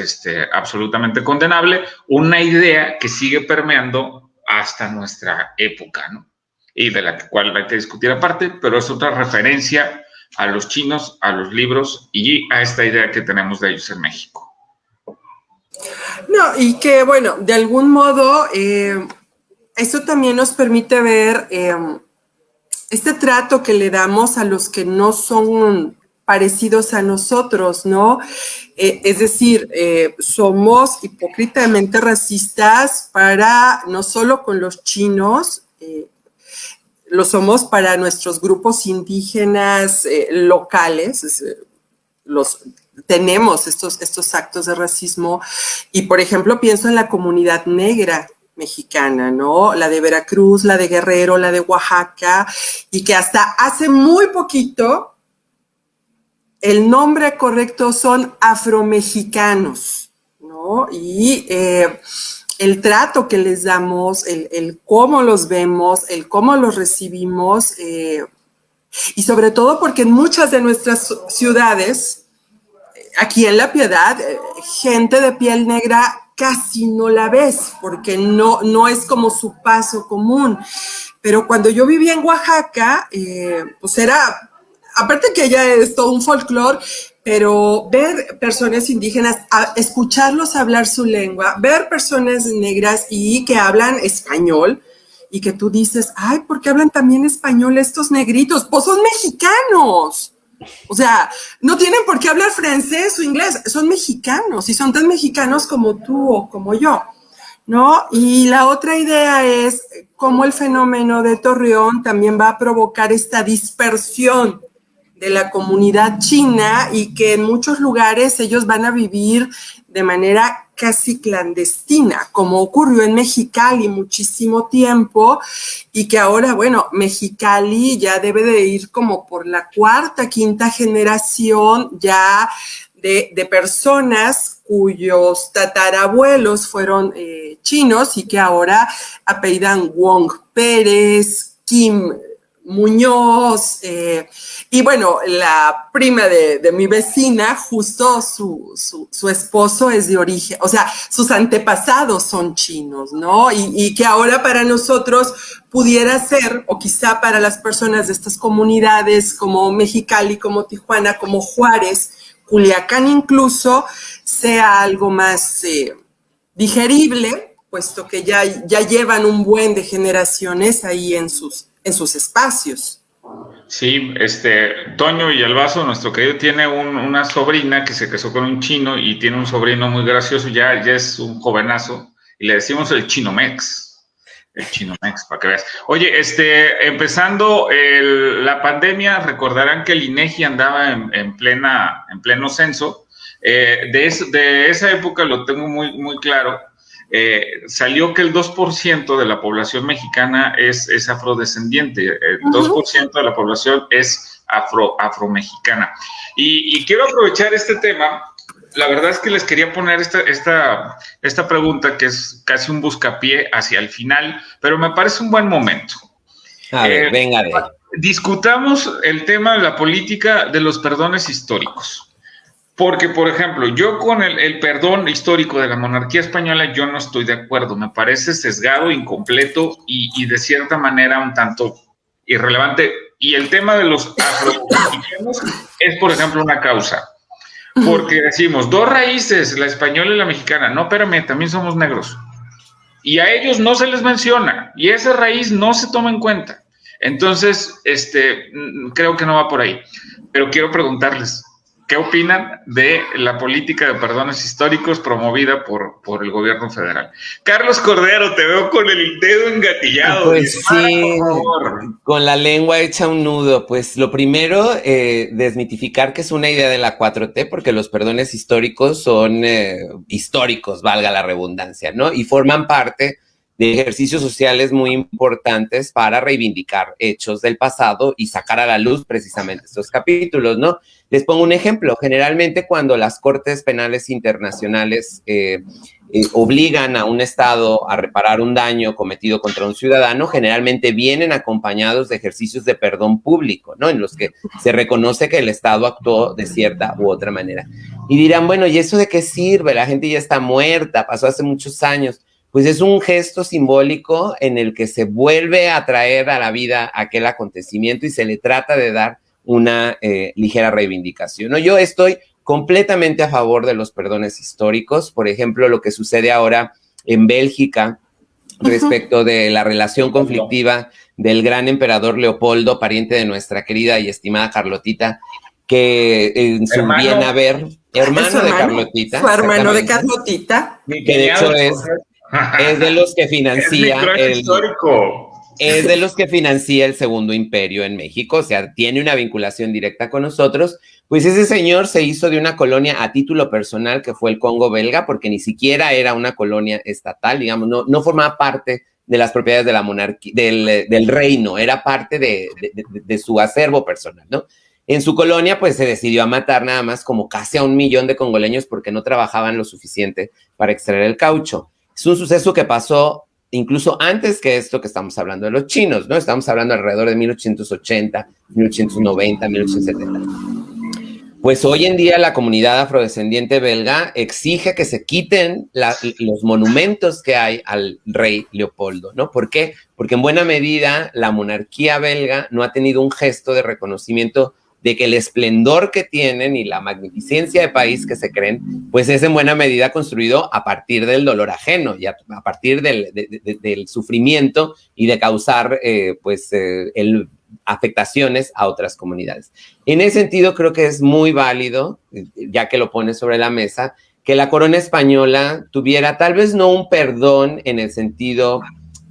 absolutamente condenable, una idea que sigue permeando hasta nuestra época, ¿no? Y de la cual hay que discutir aparte, pero es otra referencia a los chinos, a los libros y a esta idea que tenemos de ellos en México.
No, y que bueno, de algún modo eso también nos permite ver este trato que le damos a los que no son parecidos a nosotros, ¿no? Es decir, somos hipócritamente racistas no solo con los chinos, lo somos para nuestros grupos indígenas locales, tenemos estos actos de racismo, y por ejemplo pienso en la comunidad negra mexicana, ¿no? La de Veracruz, la de Guerrero, la de Oaxaca, y que hasta hace muy poquito el nombre correcto son afromexicanos, ¿no? Y el trato que les damos, el cómo los vemos, el cómo los recibimos, y sobre todo porque en muchas de nuestras ciudades, aquí en La Piedad, gente de piel negra casi no la ves, porque no es como su paso común. Pero cuando yo vivía en Oaxaca, pues era, aparte que ya es todo un folclore, pero ver personas indígenas, escucharlos hablar su lengua, ver personas negras y que hablan español, y que tú dices, ay, ¿por qué hablan también español estos negritos? Pues son mexicanos. O sea, no tienen por qué hablar francés o inglés, son mexicanos y son tan mexicanos como tú o como yo, ¿no? Y la otra idea es cómo el fenómeno de Torreón también va a provocar esta dispersión de la comunidad china y que en muchos lugares ellos van a vivir de manera casi clandestina, como ocurrió en Mexicali muchísimo tiempo y que ahora, bueno, Mexicali ya debe de ir como por la cuarta, quinta generación ya de personas cuyos tatarabuelos fueron chinos y que ahora apellidan Wong Pérez, Kim Muñoz, y bueno, la prima de mi vecina, justo su esposo es de origen, o sea, sus antepasados son chinos, ¿no? Y que ahora para nosotros pudiera ser, o quizá para las personas de estas comunidades como Mexicali, como Tijuana, como Juárez, Culiacán incluso, sea algo más digerible, puesto que ya llevan un buen de generaciones ahí en sus espacios.
Sí, Toño Villalbazo, nuestro querido, tiene una sobrina que se casó con un chino y tiene un sobrino muy gracioso, ya es un jovenazo, y le decimos el Chinomex, para que veas. Oye, empezando la pandemia, recordarán que el INEGI andaba en pleno censo. De esa época lo tengo muy, muy claro. Salió que el 2% de la población mexicana es afrodescendiente, el 2% de la población es afromexicana. Y quiero aprovechar este tema. La verdad es que les quería poner esta pregunta, que es casi un buscapié hacia el final, pero me parece un buen momento.
A ver, venga.
Discutamos el tema de la política de los perdones históricos. Porque, por ejemplo, yo con el perdón histórico de la monarquía española, yo no estoy de acuerdo. Me parece sesgado, incompleto y de cierta manera un tanto irrelevante. Y el tema de los afromexicanos es, por ejemplo, una causa. Porque decimos, dos raíces, la española y la mexicana. No, espérame, también somos negros. Y a ellos no se les menciona. Y esa raíz no se toma en cuenta. Entonces, creo que no va por ahí. Pero quiero preguntarles, ¿qué opinan de la política de perdones históricos promovida por el gobierno federal? Carlos Cordero, te veo con el dedo engatillado.
Pues sí, con la lengua hecha un nudo. Pues lo primero, desmitificar que es una idea de la 4T, porque los perdones históricos son históricos, valga la redundancia, ¿no? Y forman parte de ejercicios sociales muy importantes para reivindicar hechos del pasado y sacar a la luz precisamente estos capítulos, ¿no? Les pongo un ejemplo. Generalmente cuando las Cortes Penales Internacionales obligan a un Estado a reparar un daño cometido contra un ciudadano, generalmente vienen acompañados de ejercicios de perdón público, ¿no? En los que se reconoce que el Estado actuó de cierta u otra manera. Y dirán, bueno, ¿y eso de qué sirve? La gente ya está muerta, pasó hace muchos años. Pues es un gesto simbólico en el que se vuelve a traer a la vida aquel acontecimiento y se le trata de dar una ligera reivindicación, ¿no? Yo estoy completamente a favor de los perdones históricos. Por ejemplo, lo que sucede ahora en Bélgica respecto de la relación conflictiva del gran emperador Leopoldo, pariente de nuestra querida y estimada Carlotita, que en su bien haber, hermano de Carlotita.
Su hermano de Carlotita.
Que de hecho es de los que financia es de los que financia el Segundo Imperio en México, o sea, tiene una vinculación directa con nosotros. Pues ese señor se hizo de una colonia a título personal que fue el Congo belga, porque ni siquiera era una colonia estatal, digamos, no formaba parte de las propiedades de la monarquía, del reino, era parte de su acervo personal, ¿no? En su colonia, pues se decidió a matar nada más como casi a 1 millón de congoleños porque no trabajaban lo suficiente para extraer el caucho. Es un suceso que pasó incluso antes que esto que estamos hablando de los chinos, ¿no? Estamos hablando alrededor de 1880, 1890, 1870. Pues hoy en día la comunidad afrodescendiente belga exige que se quiten los monumentos que hay al rey Leopoldo, ¿no? ¿Por qué? Porque en buena medida la monarquía belga no ha tenido un gesto de reconocimiento de que el esplendor que tienen y la magnificencia de país que se creen, pues es en buena medida construido a partir del dolor ajeno y a partir del sufrimiento y de causar, afectaciones a otras comunidades. En ese sentido, creo que es muy válido, ya que lo pones sobre la mesa, que la corona española tuviera tal vez no un perdón en el sentido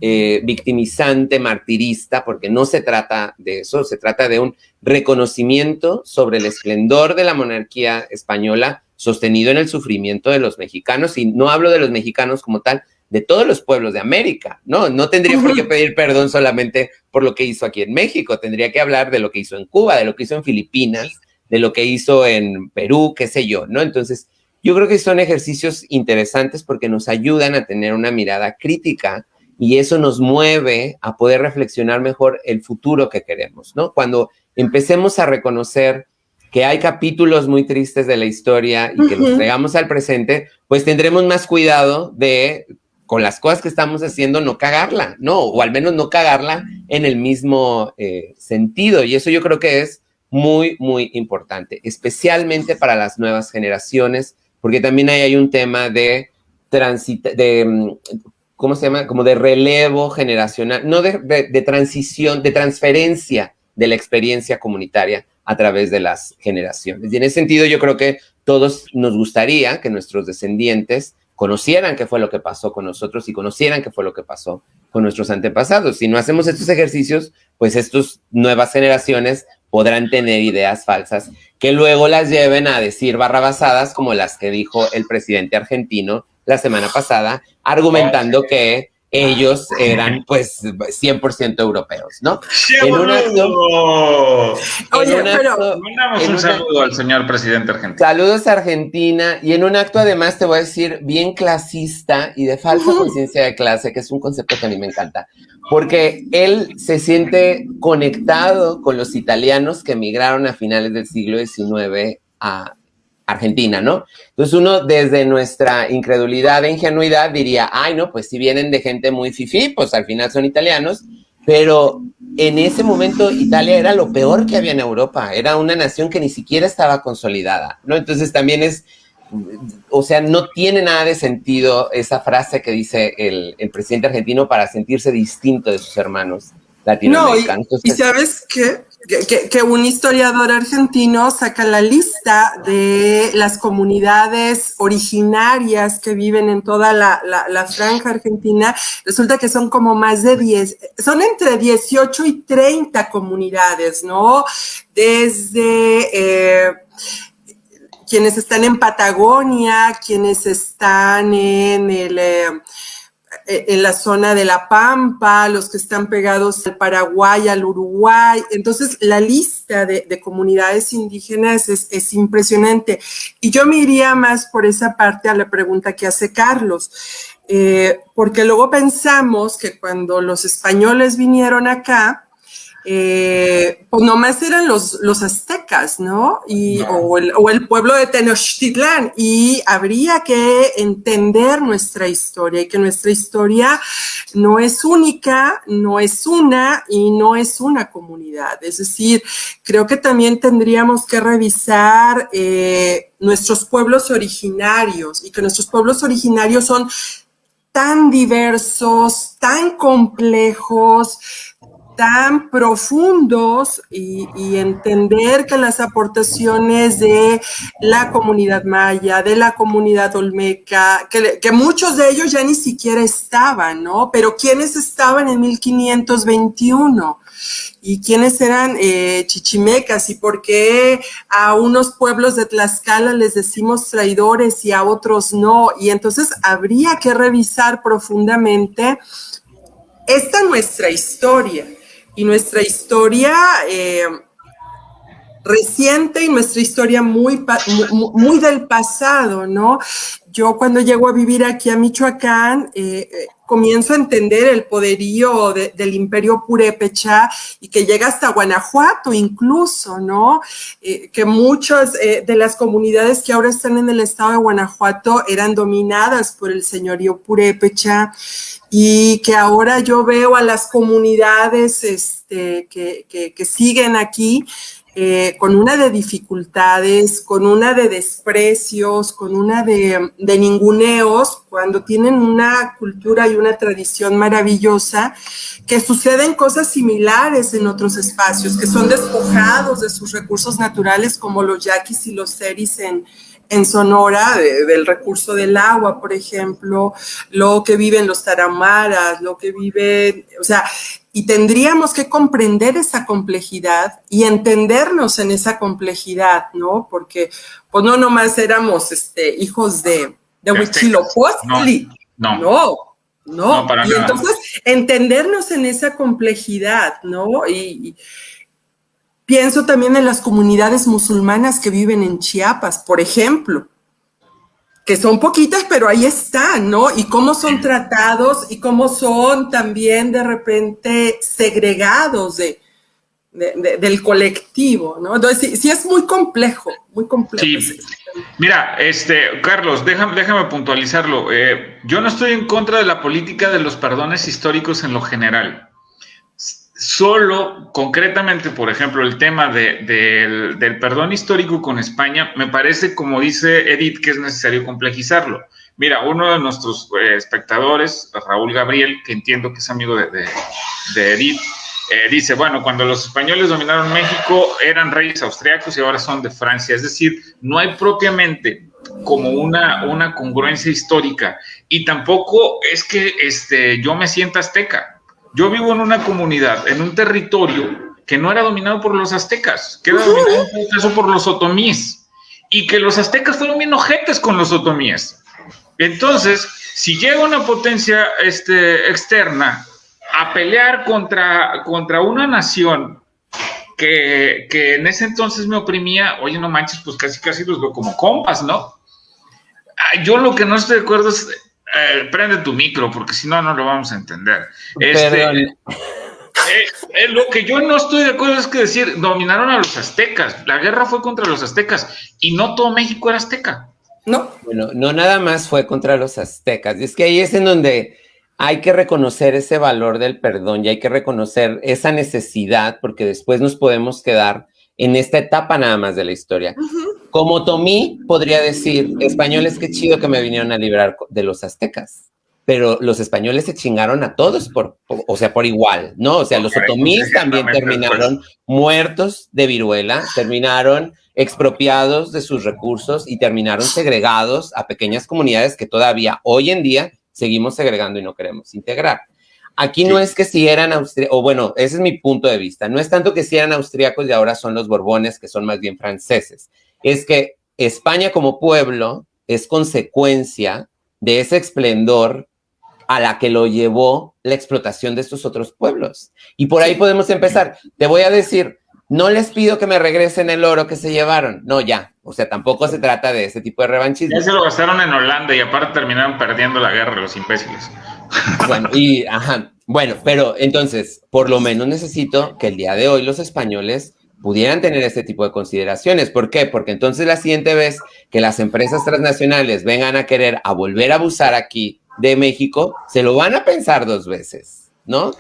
victimizante, martirista, porque no se trata de eso, se trata de un reconocimiento sobre el esplendor de la monarquía española sostenido en el sufrimiento de los mexicanos, y no hablo de los mexicanos como tal, de todos los pueblos de América, ¿no? No tendría por qué pedir perdón solamente por lo que hizo aquí en México, tendría que hablar de lo que hizo en Cuba, de lo que hizo en Filipinas, de lo que hizo en Perú, qué sé yo, ¿no? Entonces, yo creo que son ejercicios interesantes porque nos ayudan a tener una mirada crítica y eso nos mueve a poder reflexionar mejor el futuro que queremos, ¿no? Cuando empecemos a reconocer que hay capítulos muy tristes de la historia y que los traigamos al presente, pues tendremos más cuidado de, con las cosas que estamos haciendo, no cagarla, ¿no? O al menos no cagarla en el mismo sentido. Y eso yo creo que es muy, muy importante, especialmente para las nuevas generaciones, porque también ahí hay un tema de ¿cómo se llama? Como de relevo generacional, no de transición, de transferencia de la experiencia comunitaria a través de las generaciones. Y en ese sentido yo creo que todos nos gustaría que nuestros descendientes conocieran qué fue lo que pasó con nosotros y conocieran qué fue lo que pasó con nuestros antepasados. Si no hacemos estos ejercicios, pues estas nuevas generaciones podrán tener ideas falsas que luego las lleven a decir barrabasadas como las que dijo el presidente argentino la semana pasada, argumentando que ellos eran, pues, 100% europeos, ¿no?
En un saludo al señor presidente argentino.
Saludos a Argentina, y en un acto, además, te voy a decir, bien clasista y de falsa conciencia de clase, que es un concepto que a mí me encanta, porque él se siente conectado con los italianos que emigraron a finales del siglo XIX a Argentina, ¿no? Entonces uno desde nuestra incredulidad e ingenuidad diría, ay, no, pues si vienen de gente muy fifí, pues al final son italianos, pero en ese momento Italia era lo peor que había en Europa, era una nación que ni siquiera estaba consolidada, ¿no? Entonces también es, o sea, no tiene nada de sentido esa frase que dice el presidente argentino para sentirse distinto de sus hermanos latinoamericanos.
No, y ¿sabes qué? Que un historiador argentino saca la lista de las comunidades originarias que viven en toda la franja argentina. Resulta que son como más de 10, son entre 18 y 30 comunidades, ¿no? Desde quienes están en Patagonia, quienes están en la zona de La Pampa, los que están pegados al Paraguay, al Uruguay. Entonces, la lista de comunidades indígenas es impresionante. Y yo me iría más por esa parte a la pregunta que hace Carlos, porque luego pensamos que cuando los españoles vinieron acá, pues nomás eran los aztecas, ¿no? O el pueblo de Tenochtitlán, y habría que entender nuestra historia, y que nuestra historia no es única, no es una, y no es una comunidad. Es decir, creo que también tendríamos que revisar nuestros pueblos originarios, y que nuestros pueblos originarios son tan diversos, tan complejos, tan profundos, y entender que las aportaciones de la comunidad maya, de la comunidad olmeca, que muchos de ellos ya ni siquiera estaban, ¿no? Pero ¿quiénes estaban en 1521? ¿Y quiénes eran chichimecas? ¿Y por qué a unos pueblos de Tlaxcala les decimos traidores y a otros no? Y entonces habría que revisar profundamente esta nuestra historia. Y nuestra historia reciente y nuestra historia muy del pasado, ¿no? Yo cuando llego a vivir aquí a Michoacán, comienzo a entender el poderío del imperio purépecha y que llega hasta Guanajuato incluso, ¿no? Que muchas de las comunidades que ahora están en el estado de Guanajuato eran dominadas por el señorío purépecha y que ahora yo veo a las comunidades que siguen aquí con una de dificultades, con una de desprecios, con una de ninguneos, cuando tienen una cultura y una tradición maravillosa, que suceden cosas similares en otros espacios, que son despojados de sus recursos naturales, como los yaquis y los seris en Sonora, del recurso del agua, por ejemplo, lo que viven los tarahumaras, lo que viven, o sea, y tendríamos que comprender esa complejidad y entendernos en esa complejidad, ¿no? Porque, pues no nomás éramos hijos de Huitzilopochtli. No, para nada. Entonces, entendernos en esa complejidad, ¿no? Y pienso también en las comunidades musulmanas que viven en Chiapas, por ejemplo, que son poquitas, pero ahí están, ¿no? Y cómo son tratados y cómo son también de repente segregados del colectivo, ¿no? Entonces, sí es muy complejo, muy complejo.
Sí. Mira, Carlos, déjame puntualizarlo. Yo no estoy en contra de la política de los perdones históricos en lo general. Solo, concretamente, por ejemplo, el tema del perdón histórico con España, me parece, como dice Edith, que es necesario complejizarlo. Mira, uno de nuestros espectadores, Raúl Gabriel, que entiendo que es amigo de Edith, dice, bueno, cuando los españoles dominaron México, eran reyes austriacos y ahora son de Francia. Es decir, no hay propiamente como una congruencia histórica. Y tampoco es que yo me sienta azteca. Yo vivo en una comunidad, en un territorio que no era dominado por los aztecas, que era dominado en todo caso por los otomíes, y que los aztecas fueron bien ojetes con los otomíes. Entonces, si llega una potencia externa a pelear contra una nación que en ese entonces me oprimía, oye, no manches, pues casi los veo como compas, ¿no? Yo lo que no estoy de acuerdo es... prende tu micro, porque si no, no lo vamos a entender. Lo que yo no estoy de acuerdo es que decir, dominaron a los aztecas. La guerra fue contra los aztecas y no todo México era azteca.
No.
Bueno, no nada más fue contra los aztecas. Y es que ahí es en donde hay que reconocer ese valor del perdón y hay que reconocer esa necesidad, porque después nos podemos quedar en esta etapa nada más de la historia. Como Tomí podría decir, españoles, qué chido que me vinieron a librar de los aztecas, pero los españoles se chingaron a todos por igual, ¿no? O sea, los otomíes también terminaron muertos de viruela, terminaron expropiados de sus recursos y terminaron segregados a pequeñas comunidades que todavía hoy en día seguimos segregando y no queremos integrar. Aquí no es que si eran austriacos, o bueno, ese es mi punto de vista, no es tanto que si eran austriacos y ahora son los Borbones, que son más bien franceses, es que España como pueblo es consecuencia de ese esplendor a la que lo llevó la explotación de estos otros pueblos. Y por ahí podemos empezar. Te voy a decir, no les pido que me regresen el oro que se llevaron. No, ya. O sea, tampoco se trata de ese tipo de revanchismo.
Ya se lo gastaron en Holanda y aparte terminaron perdiendo la guerra los imbéciles.
Bueno, pero entonces, por lo menos necesito que el día de hoy los españoles pudieran tener este tipo de consideraciones. ¿Por qué? Porque entonces la siguiente vez que las empresas transnacionales vengan a querer a volver a abusar aquí de México, se lo van a pensar dos veces, ¿no?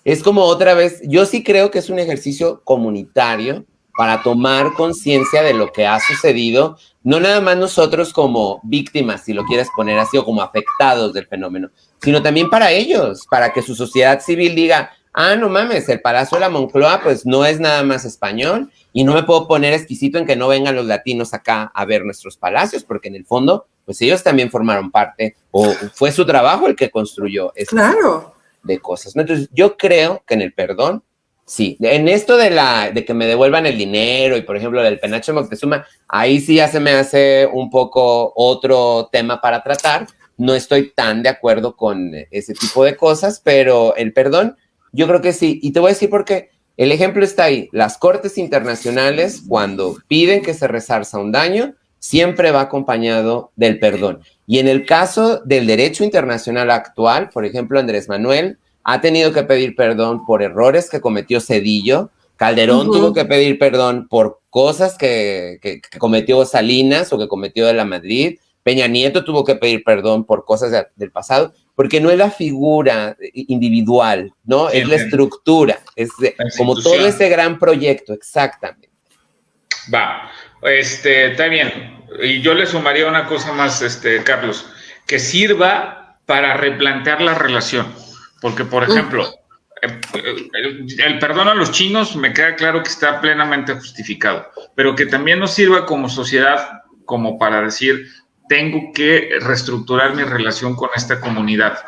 Es como otra vez, yo sí creo que es un ejercicio comunitario para tomar conciencia de lo que ha sucedido, no nada más nosotros como víctimas, si lo quieres poner así, o como afectados del fenómeno, sino también para ellos, para que su sociedad civil diga, no mames, el Palacio de la Moncloa pues no es nada más español y no me puedo poner exquisito en que no vengan los latinos acá a ver nuestros palacios, porque en el fondo pues ellos también formaron parte, o fue su trabajo el que construyó este tipo de cosas, ¿no? Entonces yo creo que en el perdón, sí, en esto de que me devuelvan el dinero y por ejemplo del penacho de Moctezuma, ahí sí ya se me hace un poco otro tema para tratar, no estoy tan de acuerdo con ese tipo de cosas, pero el perdón yo creo que sí, y te voy a decir por qué. El ejemplo está ahí. Las cortes internacionales, cuando piden que se resarza un daño, siempre va acompañado del perdón. Y en el caso del derecho internacional actual, por ejemplo, Andrés Manuel ha tenido que pedir perdón por errores que cometió Zedillo, Calderón tuvo que pedir perdón por cosas que cometió Salinas o que cometió de la Madrid, Peña Nieto tuvo que pedir perdón por cosas del pasado, porque no es la figura individual, ¿no? Es la estructura, es como todo ese gran proyecto, exactamente.
Va, está bien. Y yo le sumaría una cosa más, Carlos, que sirva para replantear la relación. Porque, por ejemplo, el perdón a los chinos me queda claro que está plenamente justificado, pero que también nos sirva como sociedad como para decir, tengo que reestructurar mi relación con esta comunidad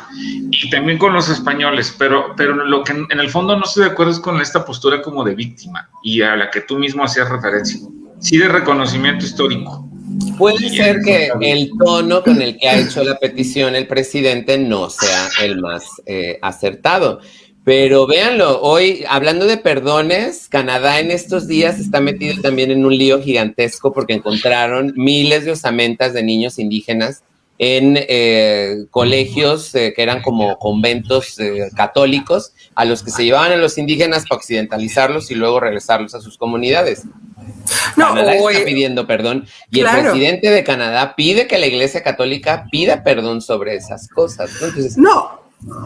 y también con los españoles, pero lo que en el fondo no estoy de acuerdo es con esta postura como de víctima y a la que tú mismo hacías referencia, sí de reconocimiento histórico.
Puede ser que el tono con el que ha hecho la petición el presidente no sea el más acertado. Pero véanlo, hoy, hablando de perdones, Canadá en estos días está metido también en un lío gigantesco porque encontraron miles de osamentas de niños indígenas en colegios que eran como conventos católicos a los que se llevaban a los indígenas para occidentalizarlos y luego regresarlos a sus comunidades. Canadá está pidiendo perdón y el presidente de Canadá pide que la Iglesia Católica pida perdón sobre esas cosas, ¿no? Entonces,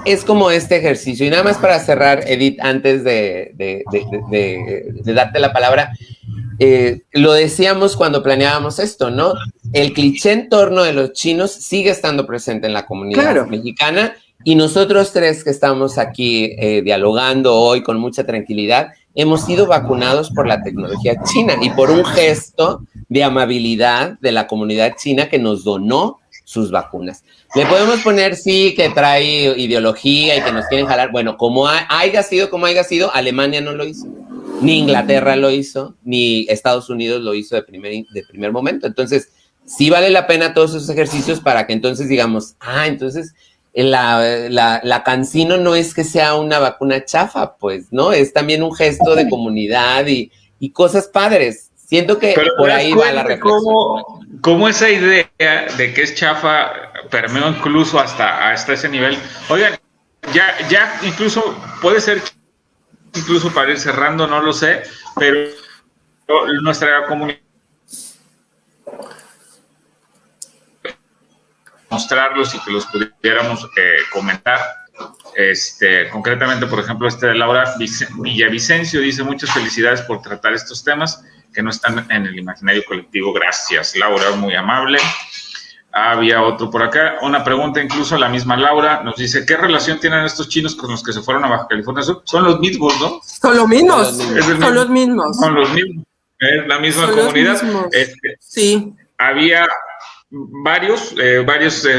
es como este ejercicio. Y nada más para cerrar, Edith, antes de darte la palabra, lo decíamos cuando planeábamos esto, ¿no? El cliché en torno de los chinos sigue estando presente en la comunidad mexicana y nosotros tres que estamos aquí dialogando hoy con mucha tranquilidad, hemos sido vacunados por la tecnología china y por un gesto de amabilidad de la comunidad china que nos donó sus vacunas. Le podemos poner, sí, que trae ideología y que nos quieren jalar. Bueno, como haya sido, Alemania no lo hizo, ni Inglaterra lo hizo, ni Estados Unidos lo hizo de primer momento. Entonces, sí vale la pena todos esos ejercicios para que entonces digamos, entonces la CanSino no es que sea una vacuna chafa, pues, ¿no? Es también un gesto de comunidad y cosas padres. Siento que por ahí va la reflexión.
¿Cómo esa idea de que es chafa permeó incluso hasta ese nivel? Oigan, ya incluso puede ser, incluso para ir cerrando, no lo sé, pero nuestra comunidad mostrarlos y que los pudiéramos comentar. Concretamente, por ejemplo, de Laura Villavicencio dice: muchas felicidades por tratar estos temas que no están en el imaginario colectivo. Gracias, Laura, muy amable. Había otro por acá, una pregunta incluso la misma Laura, nos dice: ¿qué relación tienen estos chinos con los que se fueron a Baja California Sur? Son los mismos, ¿no?
Son los mismos, son los mismos.
Son los mismos, es la misma comunidad.
Sí.
Había varios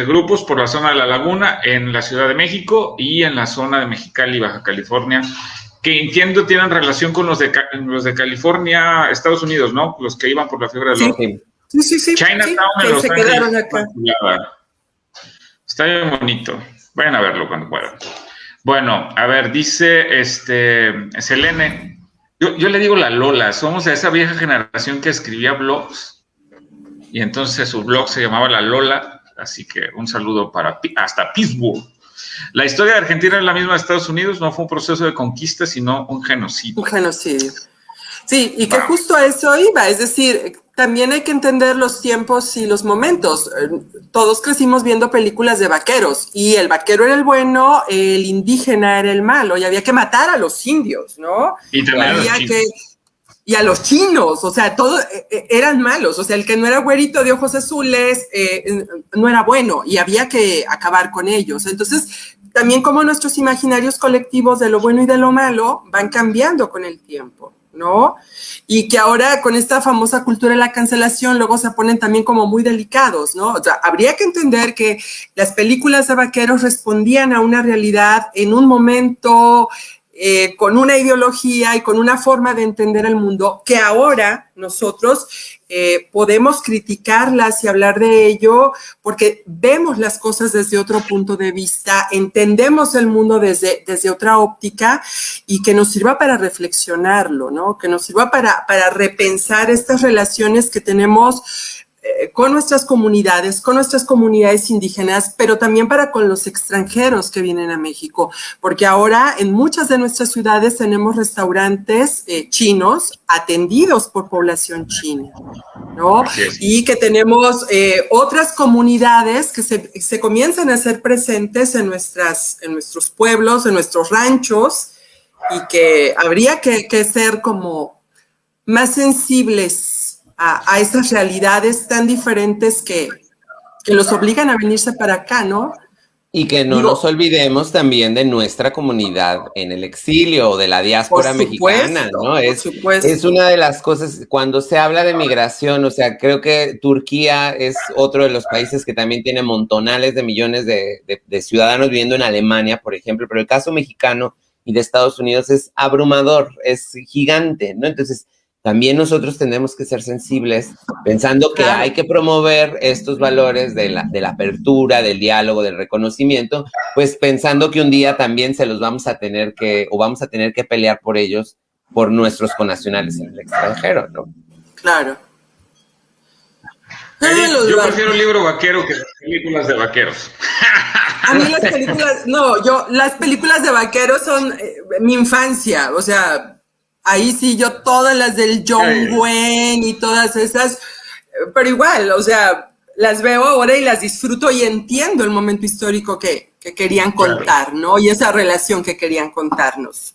grupos por la zona de La Laguna, en la Ciudad de México y en la zona de Mexicali, Baja California, que entiendo tienen relación con los de California, Estados Unidos, ¿no? Los que iban por la fiebre del oro.
Sí.
Chinatown en Los Ángeles. Está bien bonito. Vayan a verlo cuando puedan. Bueno, a ver, dice Selene. Yo le digo la Lola. Somos de esa vieja generación que escribía blogs. Y entonces su blog se llamaba La Lola. Así que un saludo hasta Pittsburgh. La historia de Argentina es la misma de Estados Unidos. No fue un proceso de conquista, sino un genocidio.
Un genocidio. Sí, y que justo a eso iba, es decir, también hay que entender los tiempos y los momentos. Todos crecimos viendo películas de vaqueros y el vaquero era el bueno, el indígena era el malo y había que matar a los indios, ¿no?
Y también
y a los chinos, o sea, todos eran malos, o sea, el que no era güerito de ojos azules no era bueno y había que acabar con ellos. Entonces, también como nuestros imaginarios colectivos de lo bueno y de lo malo van cambiando con el tiempo, ¿no? Y que ahora con esta famosa cultura de la cancelación luego se ponen también como muy delicados, ¿no? O sea, habría que entender que las películas de vaqueros respondían a una realidad en un momento con una ideología y con una forma de entender el mundo que ahora nosotros podemos criticarlas y hablar de ello porque vemos las cosas desde otro punto de vista, entendemos el mundo desde otra óptica y que nos sirva para reflexionarlo, ¿no? Que nos sirva para repensar estas relaciones que tenemos con nuestras comunidades indígenas, pero también para con los extranjeros que vienen a México, porque ahora en muchas de nuestras ciudades tenemos restaurantes chinos atendidos por población china, ¿no? Y que tenemos otras comunidades que se comienzan a hacer presentes en nuestros pueblos, en nuestros ranchos, y que habría que ser como más sensibles a esas realidades tan diferentes que los obligan a venirse para acá, ¿no?
Y que no nos olvidemos también de nuestra comunidad en el exilio o de la diáspora mexicana, ¿no? Es una de las cosas, cuando se habla de migración, o sea, creo que Turquía es otro de los países que también tiene montonales de millones de ciudadanos viviendo en Alemania, por ejemplo, pero el caso mexicano y de Estados Unidos es abrumador, es gigante, ¿no? Entonces, también nosotros tenemos que ser sensibles, pensando que hay que promover estos valores de la apertura, del diálogo, del reconocimiento, pues pensando que un día también se los vamos a tener que pelear por ellos, por nuestros connacionales en el extranjero, ¿no?
Claro.
Yo prefiero un libro vaquero que las películas de vaqueros.
A mí las películas de vaqueros son mi infancia, o sea, ahí sí, yo todas las del John Wayne y todas esas, pero igual, o sea, las veo ahora y las disfruto y entiendo el momento histórico que querían contar, ¿no? Y esa relación que querían contarnos.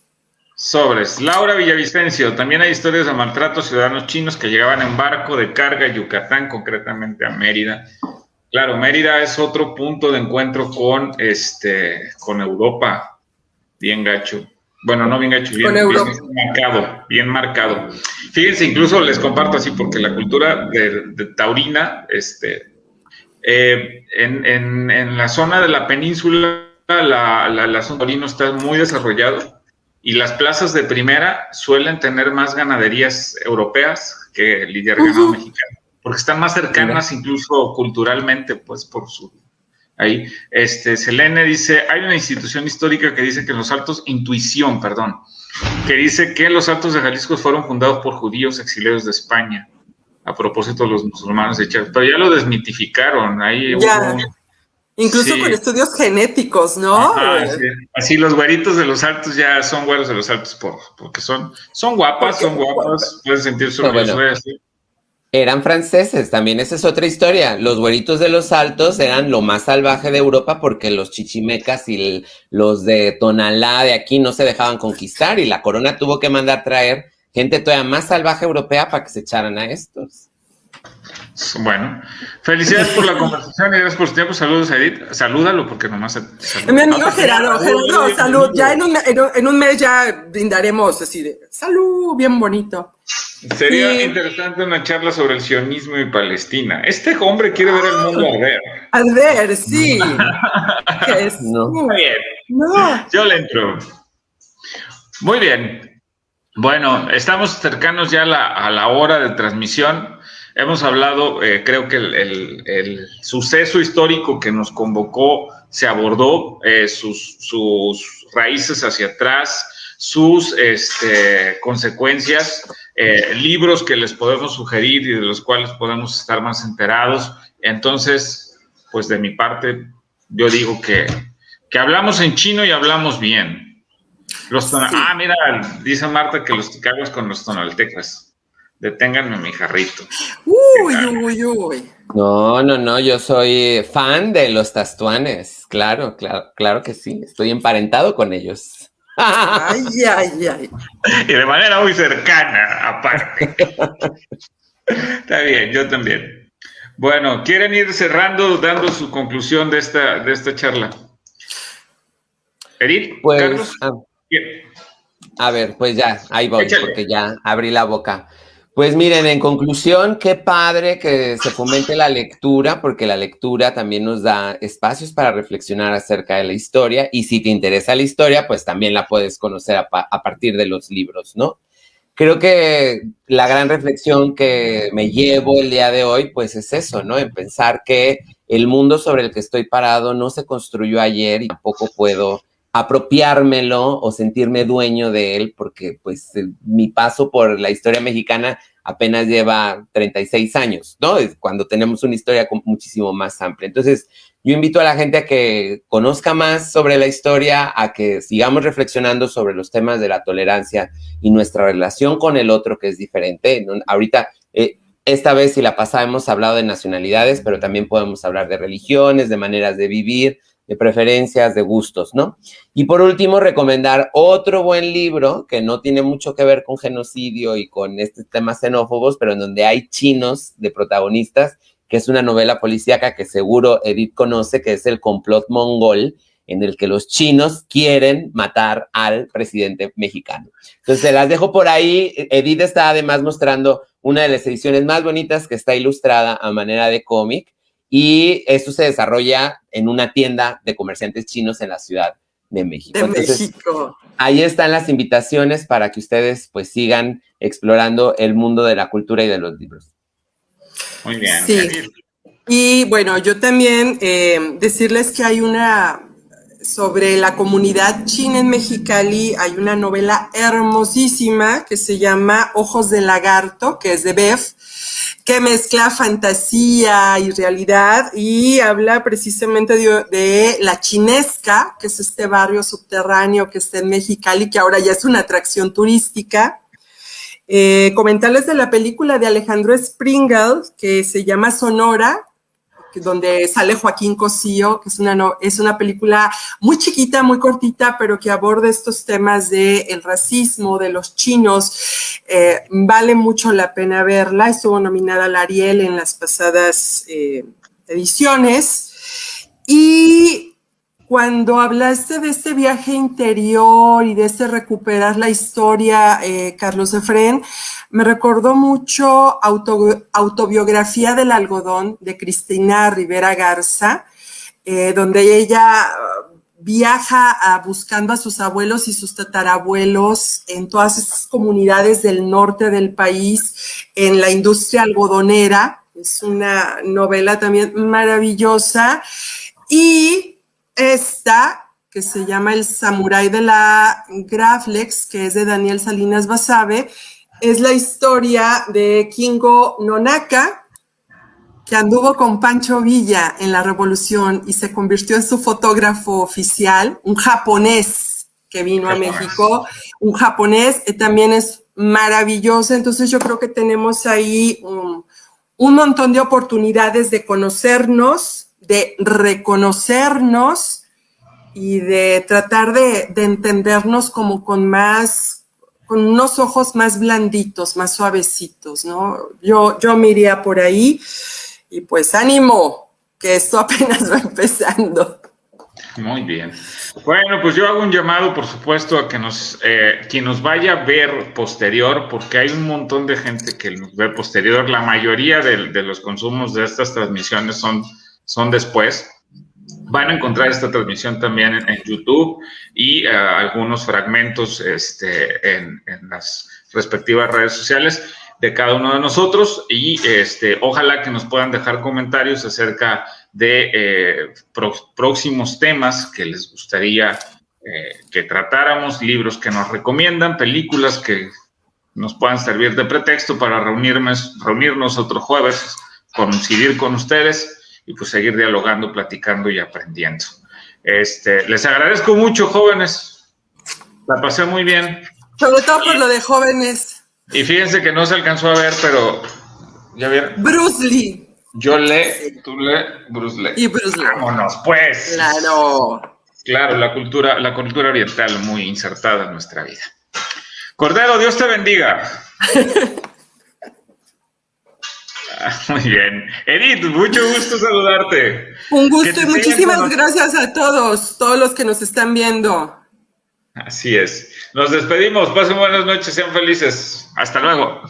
Sobres. Laura Villavicencio, también hay historias de maltrato a ciudadanos chinos que llegaban en barco de carga a Yucatán, concretamente a Mérida. Claro, Mérida es otro punto de encuentro con Europa, bien gacho. Bueno, no bien hecho, bien marcado. Fíjense, incluso les comparto así, porque la cultura de taurina, en la zona de la península, la zona taurino está muy desarrollado y las plazas de primera suelen tener más ganaderías europeas que lidiar ganado mexicano, porque están más cercanas incluso culturalmente, pues por su... Ahí, Selene dice, hay una institución histórica que dice que los Altos, que dice que los Altos de Jalisco fueron fundados por judíos exiliados de España, a propósito de los musulmanes de Chiapas, pero ya lo desmitificaron, ahí
incluso con estudios genéticos, ¿no?
Sí. Así los güeritos de los Altos ya son güeros de los Altos porque son guapas, pueden sentirse orgullosos.
Eran franceses, también esa es otra historia. Los güeritos de los Altos eran lo más salvaje de Europa porque los chichimecas y los de Tonalá de aquí no se dejaban conquistar y la corona tuvo que mandar traer gente todavía más salvaje europea para que se echaran a estos.
Bueno, felicidades por la conversación y gracias por su tiempo. Saludos a Edith. Salúdalo porque nomás...
Mi amigo Gerardo, salud. Ya en un mes ya brindaremos así de salud, bien bonito.
Sería interesante una charla sobre el sionismo y Palestina. Este hombre quiere ver el mundo arder.
Arder, sí.
No. Muy bien. No. Yo le entro. Muy bien. Bueno, estamos cercanos ya a la hora de transmisión. Hemos hablado, creo que el suceso histórico que nos convocó se abordó, sus raíces hacia atrás, sus consecuencias, libros que les podemos sugerir y de los cuales podemos estar más enterados. Entonces, pues de mi parte, yo digo que hablamos en chino y hablamos bien. Mira, dice Marta que los cagas con los tonaltecas. Deténganme mi jarrito.
Uy.
No, yo soy fan de los tastuanes. Claro que sí. Estoy emparentado con ellos.
Ay.
Y de manera muy cercana, aparte. Está bien, yo también. Bueno, ¿quieren ir cerrando, dando su conclusión de esta charla? Edith,
pues,
Carlos.
A ver, pues ya, ahí voy, porque ya abrí la boca. Pues miren, en conclusión, qué padre que se fomente la lectura, porque la lectura también nos da espacios para reflexionar acerca de la historia, y si te interesa la historia, pues también la puedes conocer a partir de los libros, ¿no? Creo que la gran reflexión que me llevo el día de hoy, pues es eso, ¿no? En pensar que el mundo sobre el que estoy parado no se construyó ayer y tampoco puedo apropiármelo o sentirme dueño de él, porque pues mi paso por la historia mexicana apenas lleva 36 años, ¿no? Es cuando tenemos una historia muchísimo más amplia. Entonces, yo invito a la gente a que conozca más sobre la historia, a que sigamos reflexionando sobre los temas de la tolerancia y nuestra relación con el otro, que es diferente. Ahorita, esta vez y la pasada hemos hablado de nacionalidades, pero también podemos hablar de religiones, de maneras de vivir, de preferencias, de gustos, ¿no? Y por último, recomendar otro buen libro que no tiene mucho que ver con genocidio y con estos temas xenófobos, pero en donde hay chinos de protagonistas, que es una novela policíaca que seguro Edith conoce, que es El complot mongol, en el que los chinos quieren matar al presidente mexicano. Entonces, se las dejo por ahí. Edith está además mostrando una de las ediciones más bonitas que está ilustrada a manera de cómic, y esto se desarrolla en una tienda de comerciantes chinos en la Ciudad de México. Entonces, ahí están las invitaciones para que ustedes pues sigan explorando el mundo de la cultura y de los libros.
Muy bien.
Sí. Y bueno, yo también decirles que hay sobre la comunidad china en Mexicali, hay una novela hermosísima que se llama Ojos de Lagarto, que es de Bev, que mezcla fantasía y realidad y habla precisamente de la Chinesca, que es este barrio subterráneo que está en Mexicali, que ahora ya es una atracción turística. Comentarles de la película de Alejandro Springel, que se llama Sonora, donde sale Joaquín Cosío, que es una película muy chiquita, muy cortita, pero que aborda estos temas del racismo, de los chinos. Vale mucho la pena verla. Estuvo nominada al Ariel en las pasadas ediciones. Y cuando hablaste de este viaje interior y de este recuperar la historia, Carlos Efrén, me recordó mucho Autobiografía del algodón de Cristina Rivera Garza, donde ella viaja buscando a sus abuelos y sus tatarabuelos en todas esas comunidades del norte del país, en la industria algodonera. Es una novela también maravillosa. Y esta, que se llama El Samurái de la Graflex, que es de Daniel Salinas Basabe, es la historia de Kingo Nonaka, que anduvo con Pancho Villa en la Revolución y se convirtió en su fotógrafo oficial, un japonés que vino a México, un japonés, también es maravilloso. Entonces yo creo que tenemos ahí un montón de oportunidades de conocernos, de reconocernos y de tratar de entendernos como con unos ojos más blanditos, más suavecitos, ¿no? Yo me iría por ahí y pues ánimo, que esto apenas va empezando.
Muy bien. Bueno, pues yo hago un llamado, por supuesto, a que quien nos vaya a ver posterior, porque hay un montón de gente que nos ve posterior. La mayoría de los consumos de estas transmisiones son después. Van a encontrar esta transmisión también en YouTube y algunos fragmentos en las respectivas redes sociales de cada uno de nosotros, y ojalá que nos puedan dejar comentarios acerca de próximos temas que les gustaría que tratáramos, libros que nos recomiendan, películas que nos puedan servir de pretexto para reunirnos otro jueves, coincidir con ustedes y pues seguir dialogando, platicando y aprendiendo. Les agradezco mucho, jóvenes. La pasé muy bien.
Sobre todo por lo de jóvenes.
Y fíjense que no se alcanzó a ver, pero ¿ya vieron?
Bruce Lee.
Yo tú Bruce Lee.
Y Bruce Lee.
Vámonos, pues.
Claro.
Claro, la cultura oriental muy insertada en nuestra vida. Cordero, Dios te bendiga. Muy bien. Edith, mucho gusto saludarte.
Un gusto y muchísimas gracias a todos los que nos están viendo.
Así es. Nos despedimos. Pasen buenas noches, sean felices. Hasta luego.